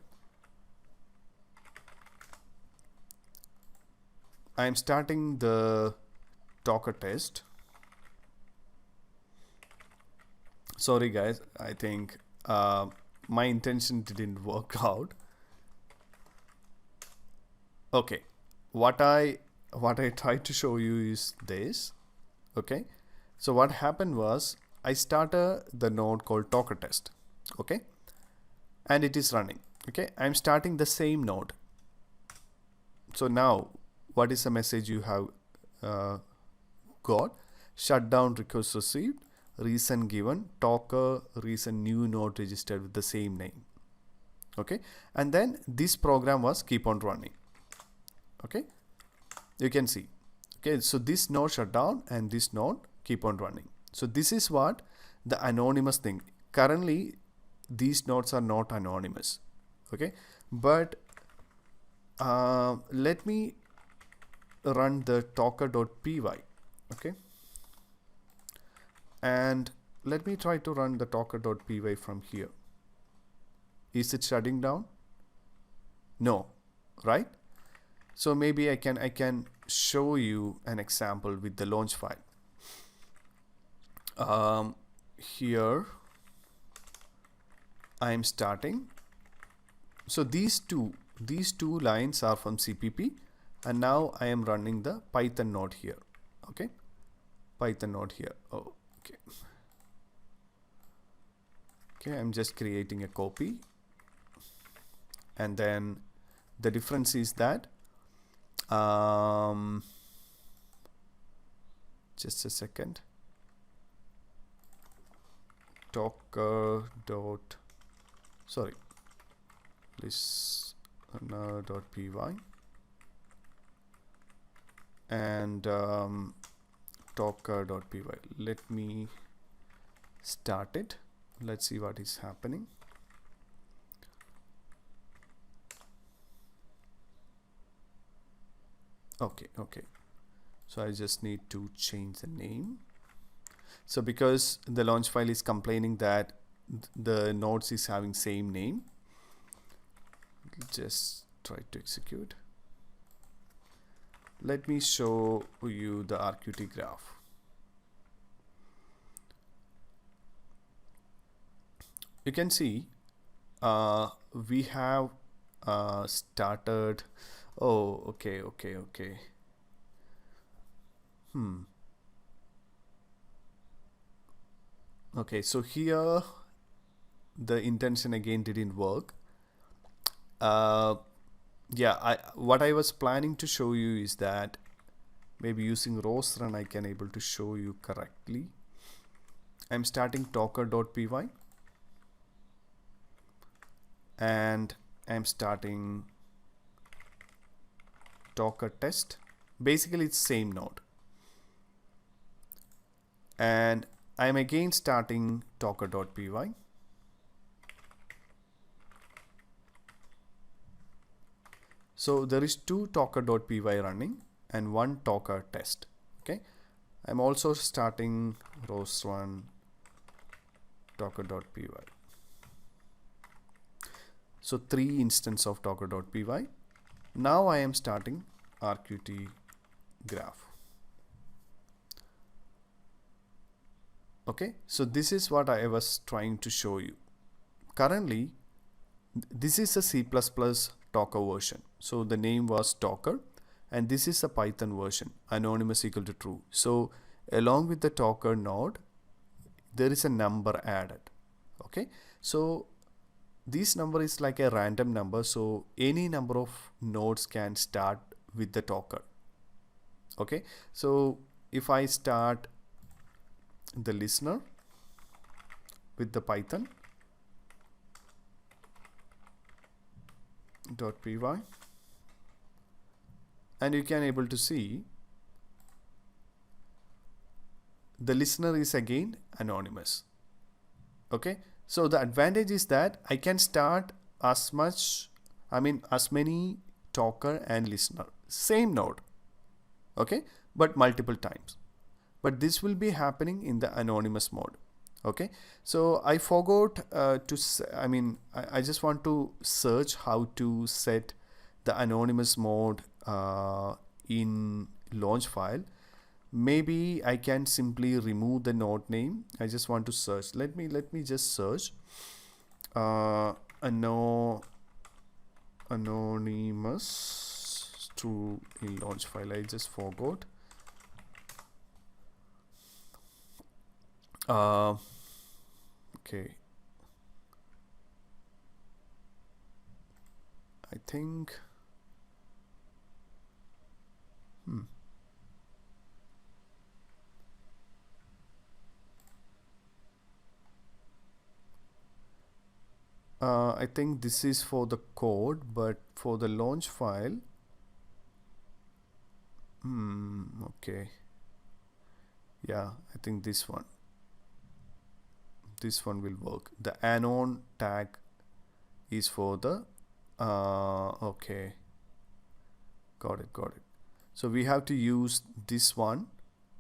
I'm starting the Docker test. Sorry guys, I think my intention didn't work out. Okay, what I tried to show you is this. Okay, so what happened was I started the node called Docker test. Okay, and it is running. Okay, I'm starting the same node. So now what is the message you have got? Shutdown request received, reason given, Docker reason new node registered with the same name. Okay, and then this program was keep on running. Okay, you can see. Okay, so this node shut down and this node keep on running. So this is what the anonymous thing. Currently these nodes are not anonymous. Okay, but let me run the docker.py. Okay, and let me try to run the docker.py from here. Is it shutting down? No, right? So maybe I can show you an example with the launch file. Here I am starting. So these two lines are from CPP, and now I am running the Python node here. Okay, Python node here. Oh, okay. Okay, I'm just creating a copy, and then the difference is that just a second. Docker dot listener dot py and docker dot py. Let me start it. Let's see what is happening. Okay. So I just need to change the name. So because the launch file is complaining that the nodes is having same name, just try to execute. Let me show you the RQT graph. You can see we have started. Oh, okay. Okay, so here the intention again didn't work. Yeah, what I was planning to show you is that maybe using ROS run I can able to show you correctly. I'm starting docker.py and I'm starting docker test. Basically it's same node, and I'm again starting docker.py. So there is two docker.py running and one docker test. Okay, I'm also starting ROS run docker.py. So 3 instances of docker.py. Now I am starting RQT graph. Okay, so this is what I was trying to show you. Currently, this is a C++ Docker version. So the name was Docker, and this is a Python version, anonymous equal to true. So along with the Docker node, there is a number added. Okay, so this number is like a random number, so any number of nodes can start with the Docker. Okay, so if I start the listener with the Python .py, and you can able to see the listener is again anonymous. Okay, so the advantage is that I can start as many Docker and listener, same node, okay, but multiple times. But this will be happening in the anonymous mode. Okay, so I forgot I just want to search how to set the anonymous mode in launch file. Maybe I can simply remove the node name. I just want to search. Let me just search anonymous to in launch file. I just forgot. Okay, I think I think this is for the code, but for the launch file, okay, yeah, I think this one will work. The anon tag is for the okay, got it. So we have to use this one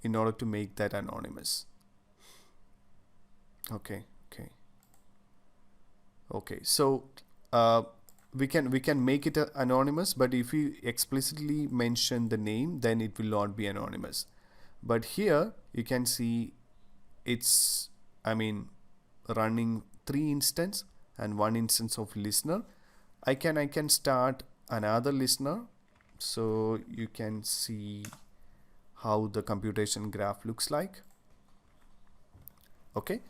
in order to make that anonymous. Okay, so we can make it anonymous, but if we explicitly mention the name, then it will not be anonymous. But here you can see it's running 3 instances and 1 instance of listener. I can start another listener, so you can see how the computation graph looks like. Okay.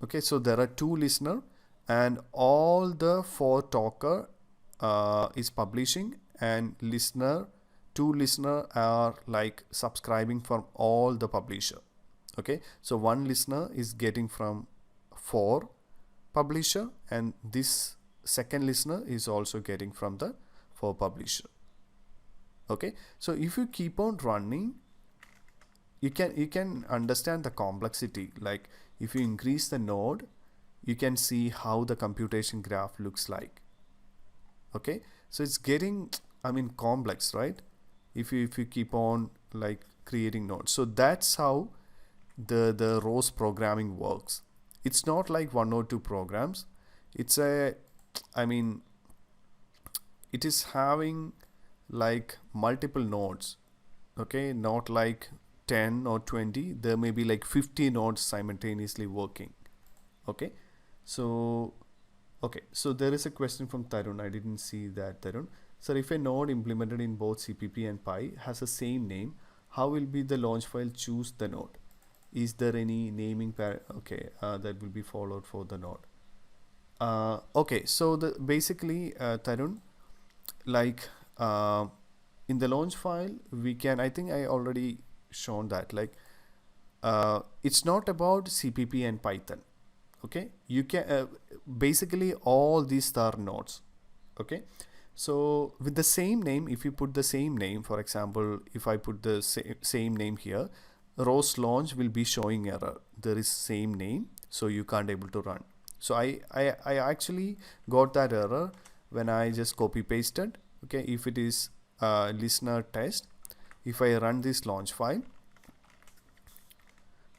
Okay, so there are 2 listener and all the 4 talker is publishing, and 2 listener are like subscribing from all the publisher. Okay, so 1 listener is getting from 4 publisher, and this second listener is also getting from the 4 publisher. Okay, so if you keep on running, you can understand the complexity. Like if you increase the node, you can see how the computation graph looks like. Okay, so it's getting, I mean, complex, right? If you keep on like creating nodes. So that's how the ROS programming works. It's not like 1 or 2 programs. It's a, I mean, it is having like multiple nodes. Okay, not like 10 or 20. There may be like 50 nodes simultaneously working. Okay, so there is a question from Tarun. I didn't see that, Tarun. So if a node implemented in both CPP and Pi has the same name, how will be the launch file choose the node? Is there any naming that will be followed for the node? Okay, so the basically Tarun, like in the launch file we can, I think I already shown that, like it's not about CPP and Python. Okay, you can basically all these are nodes. Okay, so with the same name, if you put the same name, for example, if I put the same name here, ROS launch will be showing error. There is same name, so you can't able to run. So I actually got that error when I just copy pasted. Okay, if it is listener test, if I run this launch file,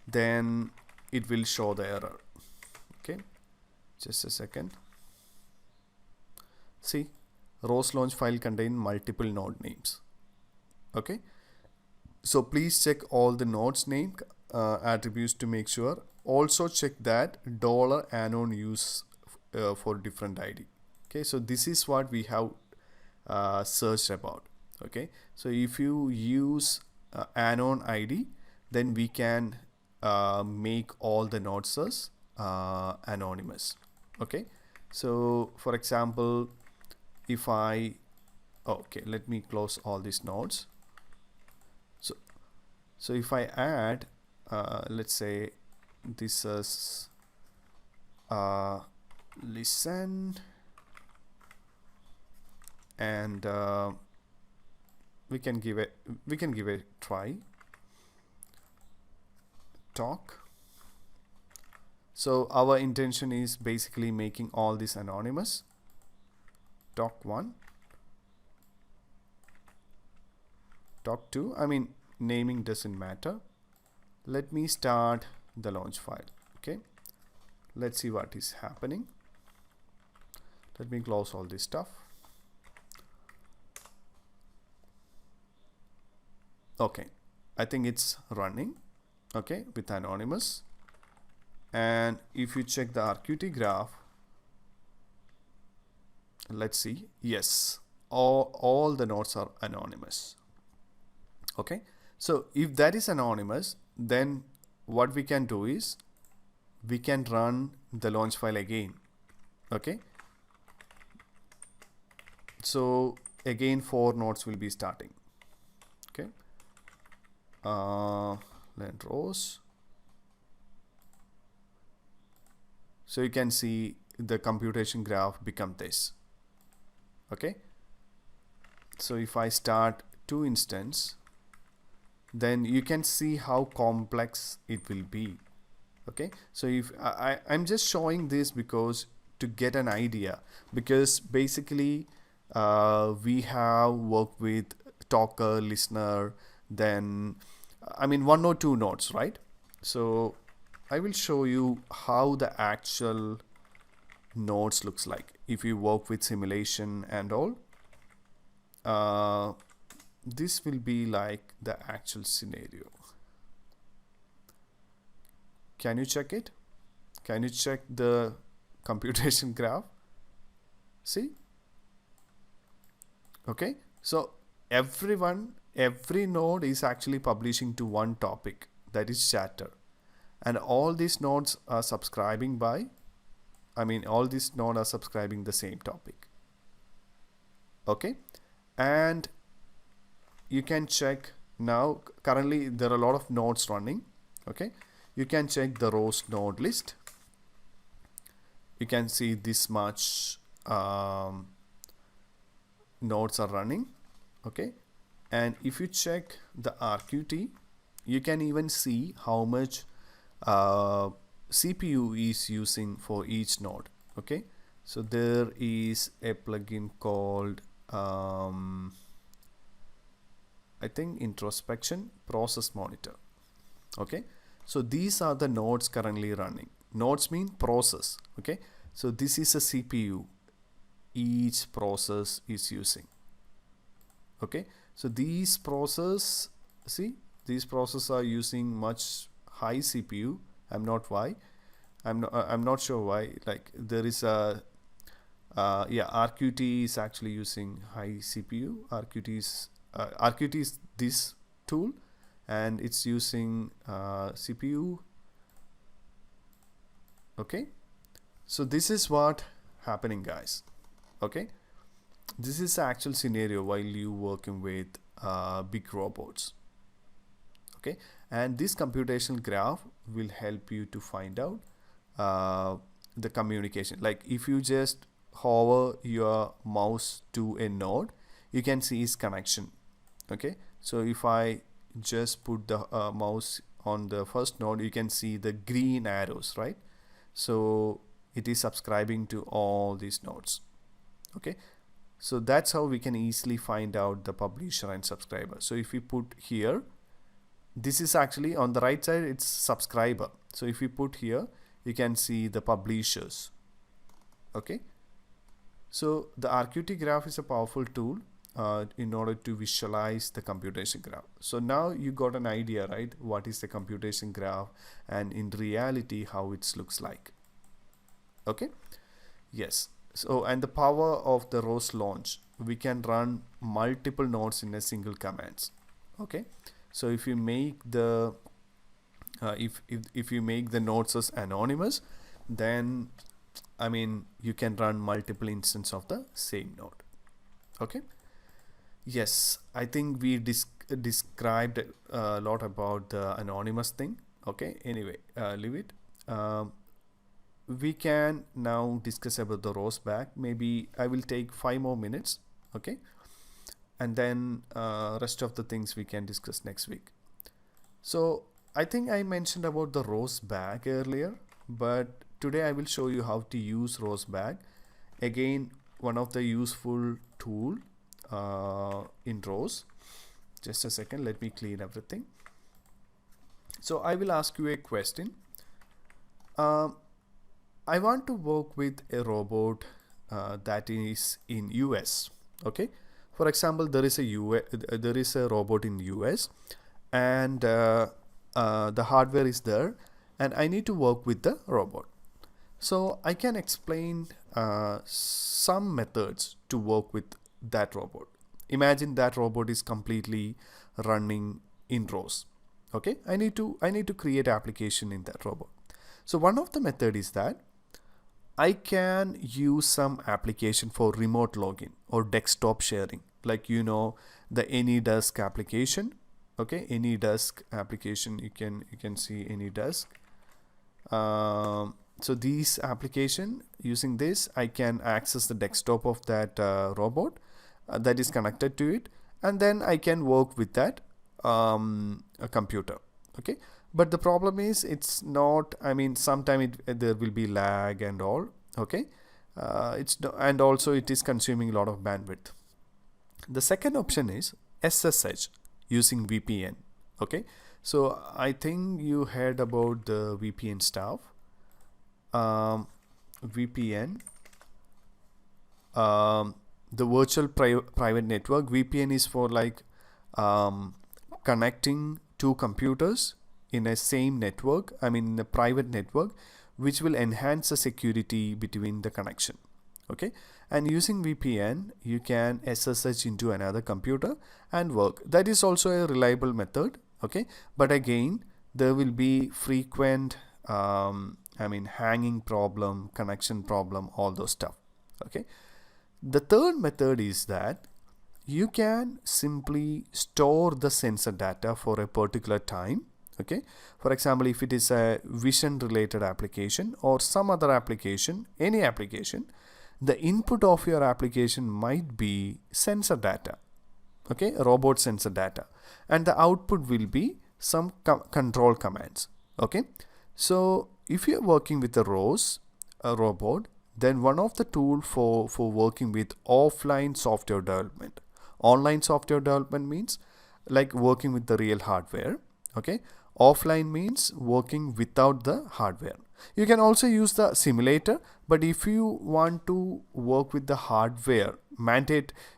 then it will show the error. Okay, just a second. See, ROS launch file contain multiple node names. Okay, so please check all the nodes name attributes to make sure. Also check that $anon use for different ID. Okay, so this is what we have searched about. Okay, so if you use anon ID, then we can make all the nodes as anonymous. Okay, so for example, if I let me close all these nodes. So if I add let's say this is listen, and we can give a try talk. So our intention is basically making all this anonymous. Talk 1, talk 2, I mean naming doesn't matter. Let me start the launch file. Okay, let's see what is happening. Let me close all this stuff. Okay, I think it's running. Okay, with anonymous. And if you check the RQT graph, let's see, yes, all the nodes are anonymous. Okay, so if that is anonymous, then what we can do is we can run the launch file again. Okay, so again 4 nodes will be starting. Okay, let ROS. So you can see the computation graph become this. Okay, so if I start 2 instance, then you can see how complex it will be. Okay, so if I'm just showing this because to get an idea, because basically we have worked with talker, listener, then I mean 1 or 2 nodes, right? So I will show you how the actual nodes looks like if you work with simulation and all. This will be like the actual scenario. Can you check it? Can you check the computation graph? See? Okay, so everyone every node is actually publishing to one topic, that is chatter, and all these nodes are subscribing by, all these nodes are subscribing the same topic. Okay, and you can check now. Currently, there are a lot of nodes running. Okay, you can check the ROS node list. You can see this much nodes are running. Okay, and if you check the RQT, you can even see how much CPU is using for each node. Okay, so there is a plugin called I think introspection process monitor. Okay, so these are the nodes currently running. Nodes mean process. Okay, so this is a CPU each process is using. Okay, so these process, see, these processes are using much high CPU. I'm not sure why. Like there is a RQT is actually using high CPU. RQT is this tool, and it's using CPU. Okay, so this is what happening, guys. Okay, this is the actual scenario while you working with big robots. Okay, and this computational graph will help you to find out the communication. Like if you just hover your mouse to a node, you can see its connection. Okay, so if I just put the mouse on the first node, you can see the green arrows, right? So it is subscribing to all these nodes. Okay, so that's how we can easily find out the publisher and subscriber. So if we put here, this is actually on the right side, it's subscriber. So if we put here, you can see the publishers. Okay, so the RQT graph is a powerful tool in order to visualize the computation graph. So now you got an idea, right? What is the computation graph, and in reality how it looks like. Okay, yes. So, and the power of the ROS launch, we can run multiple nodes in a single commands. Okay, so if you make the if you make the nodes as anonymous, then you can run multiple instances of the same node. Okay, yes, I think we described a lot about the anonymous thing. Okay, anyway, leave it. We can now discuss about the ROS back. Maybe I will take 5 more minutes. Okay, and then rest of the things we can discuss next week. So I think I mentioned about the ROS bag earlier, but today I will show you how to use ROS bag. Again, one of the useful tool in ROS. Just a second, let me clean everything. So I will ask you a question. I want to work with a robot that is in US. Okay, for example, there is a robot in US, and the hardware is there, and I need to work with the robot. So I can explain some methods to work with that robot. Imagine that robot is completely running in ROS. Okay, I need to create application in that robot. So one of the method is that I can use some application for remote login or desktop sharing, like the AnyDesk application. Okay, AnyDesk application, you can see AnyDesk. So these application, using this I can access the desktop of that robot that is connected to it, and then I can work with that a computer. Okay, but the problem is it's not, sometimes there will be lag and all. Okay, and also it is consuming a lot of bandwidth. The second option is SSH using VPN. Okay, so I think you heard about the VPN stuff. VPN, the virtual private network. VPN is for like connecting two computers in a same network, in a private network, which will enhance the security between the connection. Okay, and using VPN you can SSH into another computer and work. That is also a reliable method. Okay, but again there will be frequent hanging problem, connection problem, all those stuff. Okay, the third method is that you can simply store the sensor data for a particular time. Okay, for example, if it is a vision related application or some other application, any application, the input of your application might be sensor data. Okay, robot sensor data, and the output will be some control commands. Okay, so if you're working with a ROS, a robot, then one of the tool for working with offline software development. Online software development means like working with the real hardware. Okay, offline means working without the hardware. You can also use the simulator, but if you want to work with the hardware,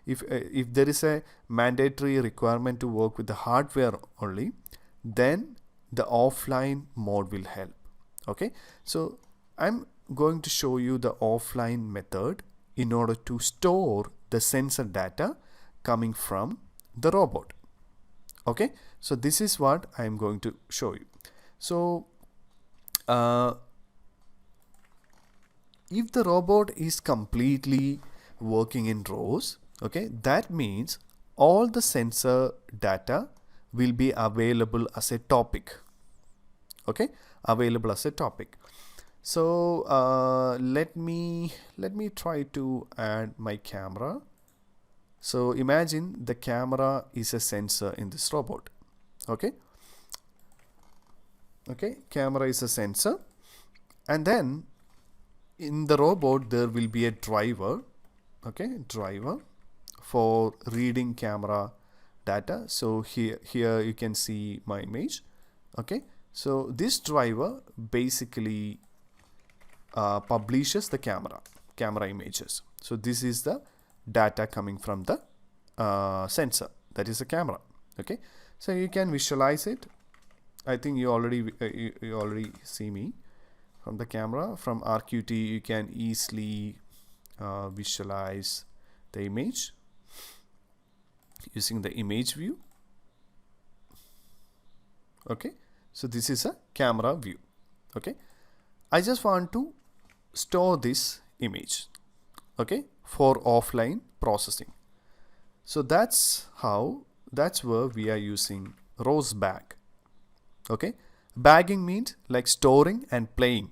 if there is a mandatory requirement to work with the hardware only, then the offline mode will help. Okay, so I'm going to show you the offline method in order to store the sensor data coming from the robot. Okay, so this is what I'm going to show you. So if the robot is completely working in ROS, okay, that means all the sensor data will be available as a topic. Okay, available as a topic. So let me try to add my camera. So imagine the camera is a sensor in this robot. Okay, camera is a sensor, and then in the robot there will be a driver. Okay, driver for reading camera data. So here you can see my image. Okay, so this driver basically publishes the camera images. So this is the data coming from the sensor, that is a camera. Okay, so you can visualize it. I think you already see me from the camera. From RQT you can easily visualize the image using the image view. Okay, so this is a camera view. Okay, I just want to store this image, okay, for offline processing. So that's where we are using ROS bag. Okay, bagging means like storing and playing.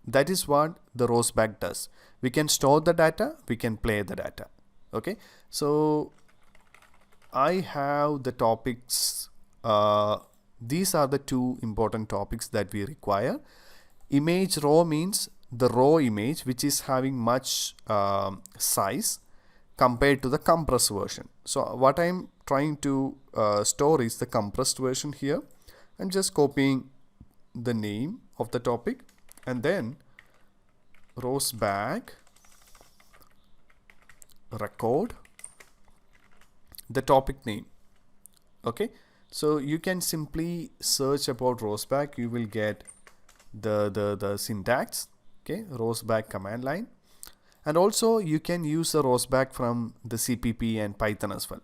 That is what the ROS bag does. We can store the data, we can play the data. Okay, so I have the topics. These are the two important topics that we require. Image raw means the raw image which is having much size compared to the compressed version. So what I'm trying to store is the compressed version here. I'm just copying the name of the topic and then ROS bag record the topic name. Okay, so you can simply search about ROS bag. You will get the syntax. Okay, ROS bag command line, and also you can use the ROS bag from the CPP and Python as well.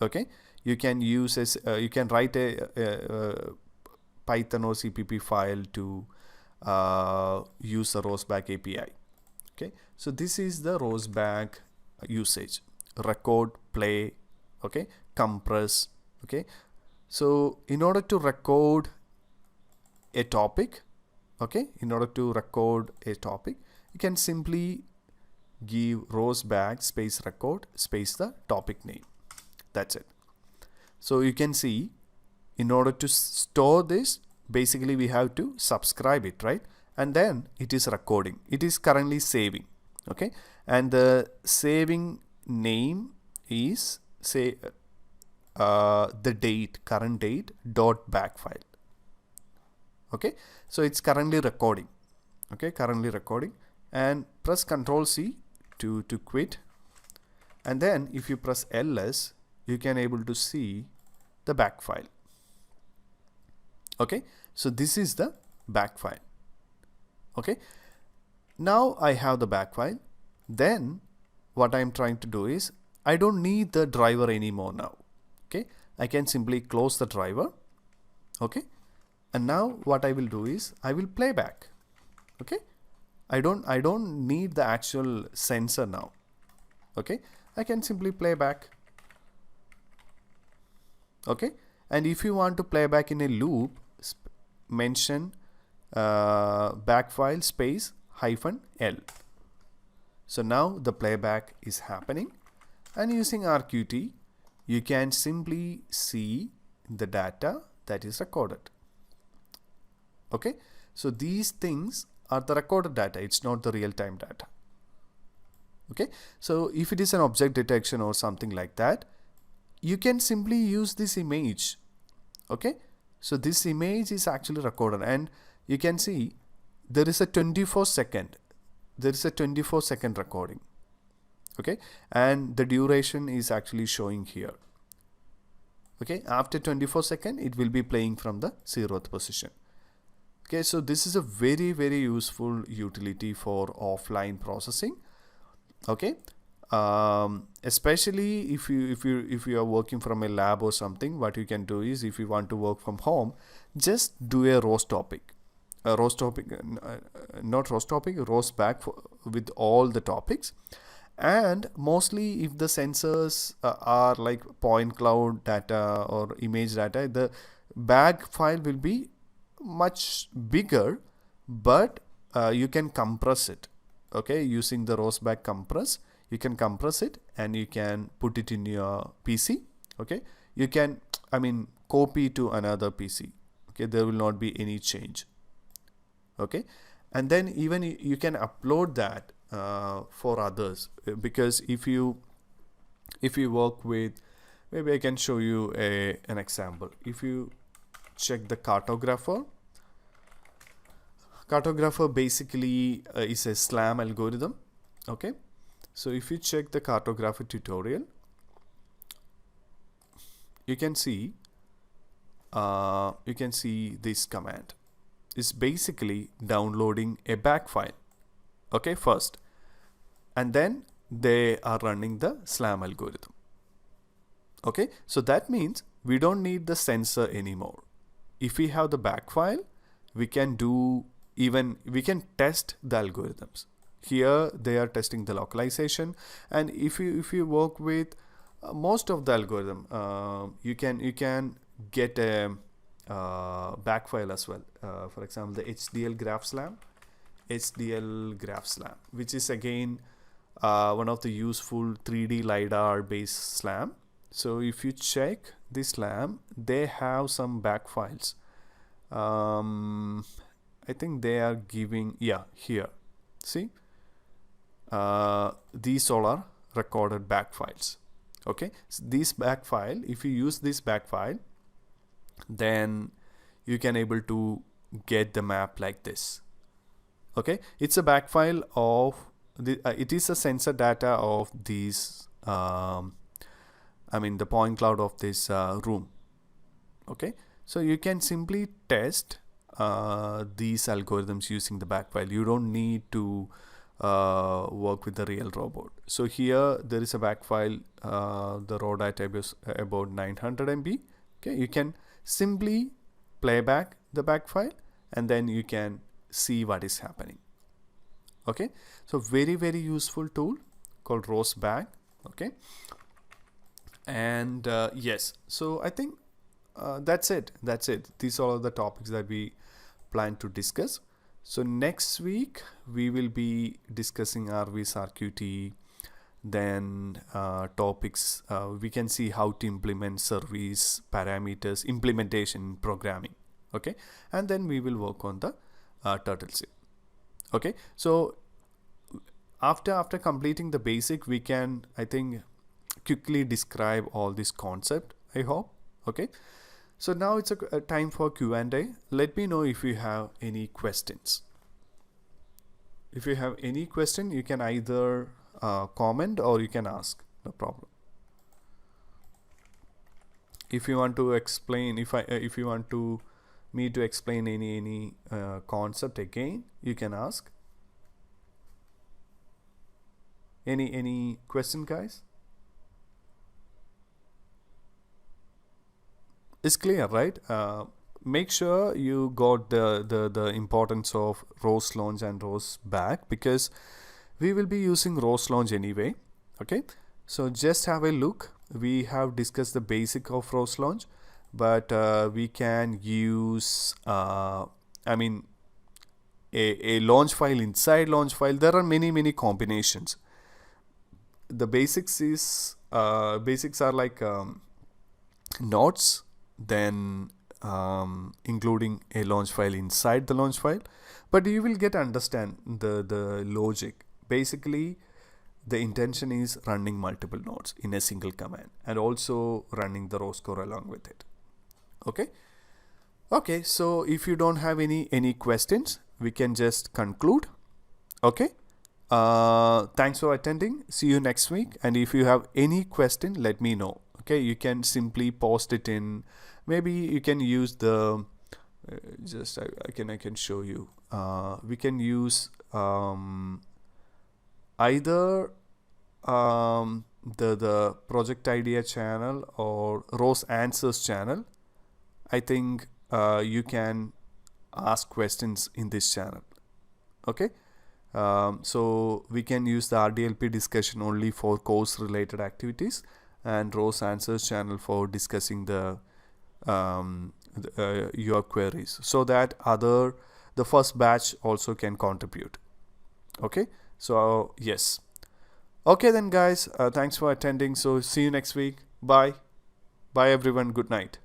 Okay, you can use you can write a Python or CPP file to use the ROS bag API. Okay, so this is the ROS bag usage: record, play, okay, compress. Okay, so in order to record a topic, okay, in order to record a topic, you can simply give ROS bag space record space the topic name. That's it. So you can see, in order to store this, basically we have to subscribe it, right? And then it is recording. It is currently saving. Okay, and the saving name is, say, the date, current date .bag file. Okay, so it's currently recording. Okay, currently recording, and press Ctrl C to quit, and then if you press LS, you can able to see the bag file. Okay, so this is the bag file. Okay, now I have the bag file. Then what I'm trying to do is I don't need the driver anymore now. Okay, I can simply close the driver. Okay, and now what I will do is I will play back. Okay, I don't need the actual sensor now. Okay, I can simply play back. Okay, and if you want to play back in a loop, mention back file space -L. So now the playback is happening, and using RQT you can simply see the data that is recorded. Okay, so these things are the recorded data, it's not the real-time data. Okay, so if it is an object detection or something like that, you can simply use this image. Okay, so this image is actually recorded, and you can see there is a 24-second recording. Okay, and the duration is actually showing here. Okay, after 24 seconds it will be playing from the 0th position. Okay, so this is a very useful utility for offline processing. Okay, especially if you are working from a lab or something, what you can do is, if you want to work from home, just do a ROS topic, ROS back with all the topics. And mostly if the sensors are like point cloud data or image data, the bag file will be much bigger, but you can compress it. Okay, using the ROS back compress, you can compress it and you can put it in your PC. Okay, you can copy to another PC. Okay, there will not be any change. Okay, and then even you can upload that for others, because if you work with, maybe I can show you an example. If you check the cartographer basically is a SLAM algorithm. Okay, so if you check the cartographer tutorial, you can see this command is basically downloading a back file. Okay, first, and then they are running the SLAM algorithm. Okay, so that means we don't need the sensor anymore. If we have the back file, we can test the algorithms. Here they are testing the localization, and if you work with most of the algorithm, you can get a back file as well. For example, the HDL graph SLAM, which is again one of the useful 3D LiDAR based SLAM. So if you check this SLAM, they have some back files. I think they are giving, here, see, these all are recorded back files. Okay, so this back file, if you use this back file, then you can able to get the map like this. Okay, it's a back file of it is a sensor data of these the point cloud of this room. Okay, so you can simply test these algorithms using the back file. You don't need to work with the real robot. So here there is a back file, the raw data is about 900 MB. Okay, you can simply play back the back file and then you can see what is happening. Okay, so very useful tool called ROS back. Okay, and yes, so I think that's it. These are all the topics that we plan to discuss. So next week we will be discussing RVS RQT, then topics we can see how to implement service parameters, implementation programming. Okay, and then we will work on the turtle sim. Okay, so after completing the basic, we can, I think, quickly describe all this concept, I hope. Okay, so now it's a time for Q&A. Let me know if you have any questions. If you have any question, you can either comment or you can ask, no problem. If you want to explain, if you want to me to explain any concept again, you can ask. Any question, guys? It's clear, right? Make sure you got the importance of ROS launch and ROS back, because we will be using ROS launch anyway. Okay, so just have a look. We have discussed the basic of ROS launch, but we can use I mean a launch file inside launch file. There are many combinations. The basics are like nodes, then including a launch file inside the launch file, but you will get understand the logic. Basically, the intention is running multiple nodes in a single command and also running the row score along with it. Okay, so if you don't have any questions, we can just conclude. Okay, thanks for attending. See you next week, and if you have any question, let me know. Okay, you can simply post it in, maybe you can use the just I can show you. We can use either the project idea channel or ROS answers channel. I think you can ask questions in this channel. Okay, so we can use the RDLP discussion only for course related activities, and ROS answers channel for discussing your queries, so that the first batch also can contribute. Okay, so yes. Okay then, guys, thanks for attending. So see you next week. Bye everyone. Good night.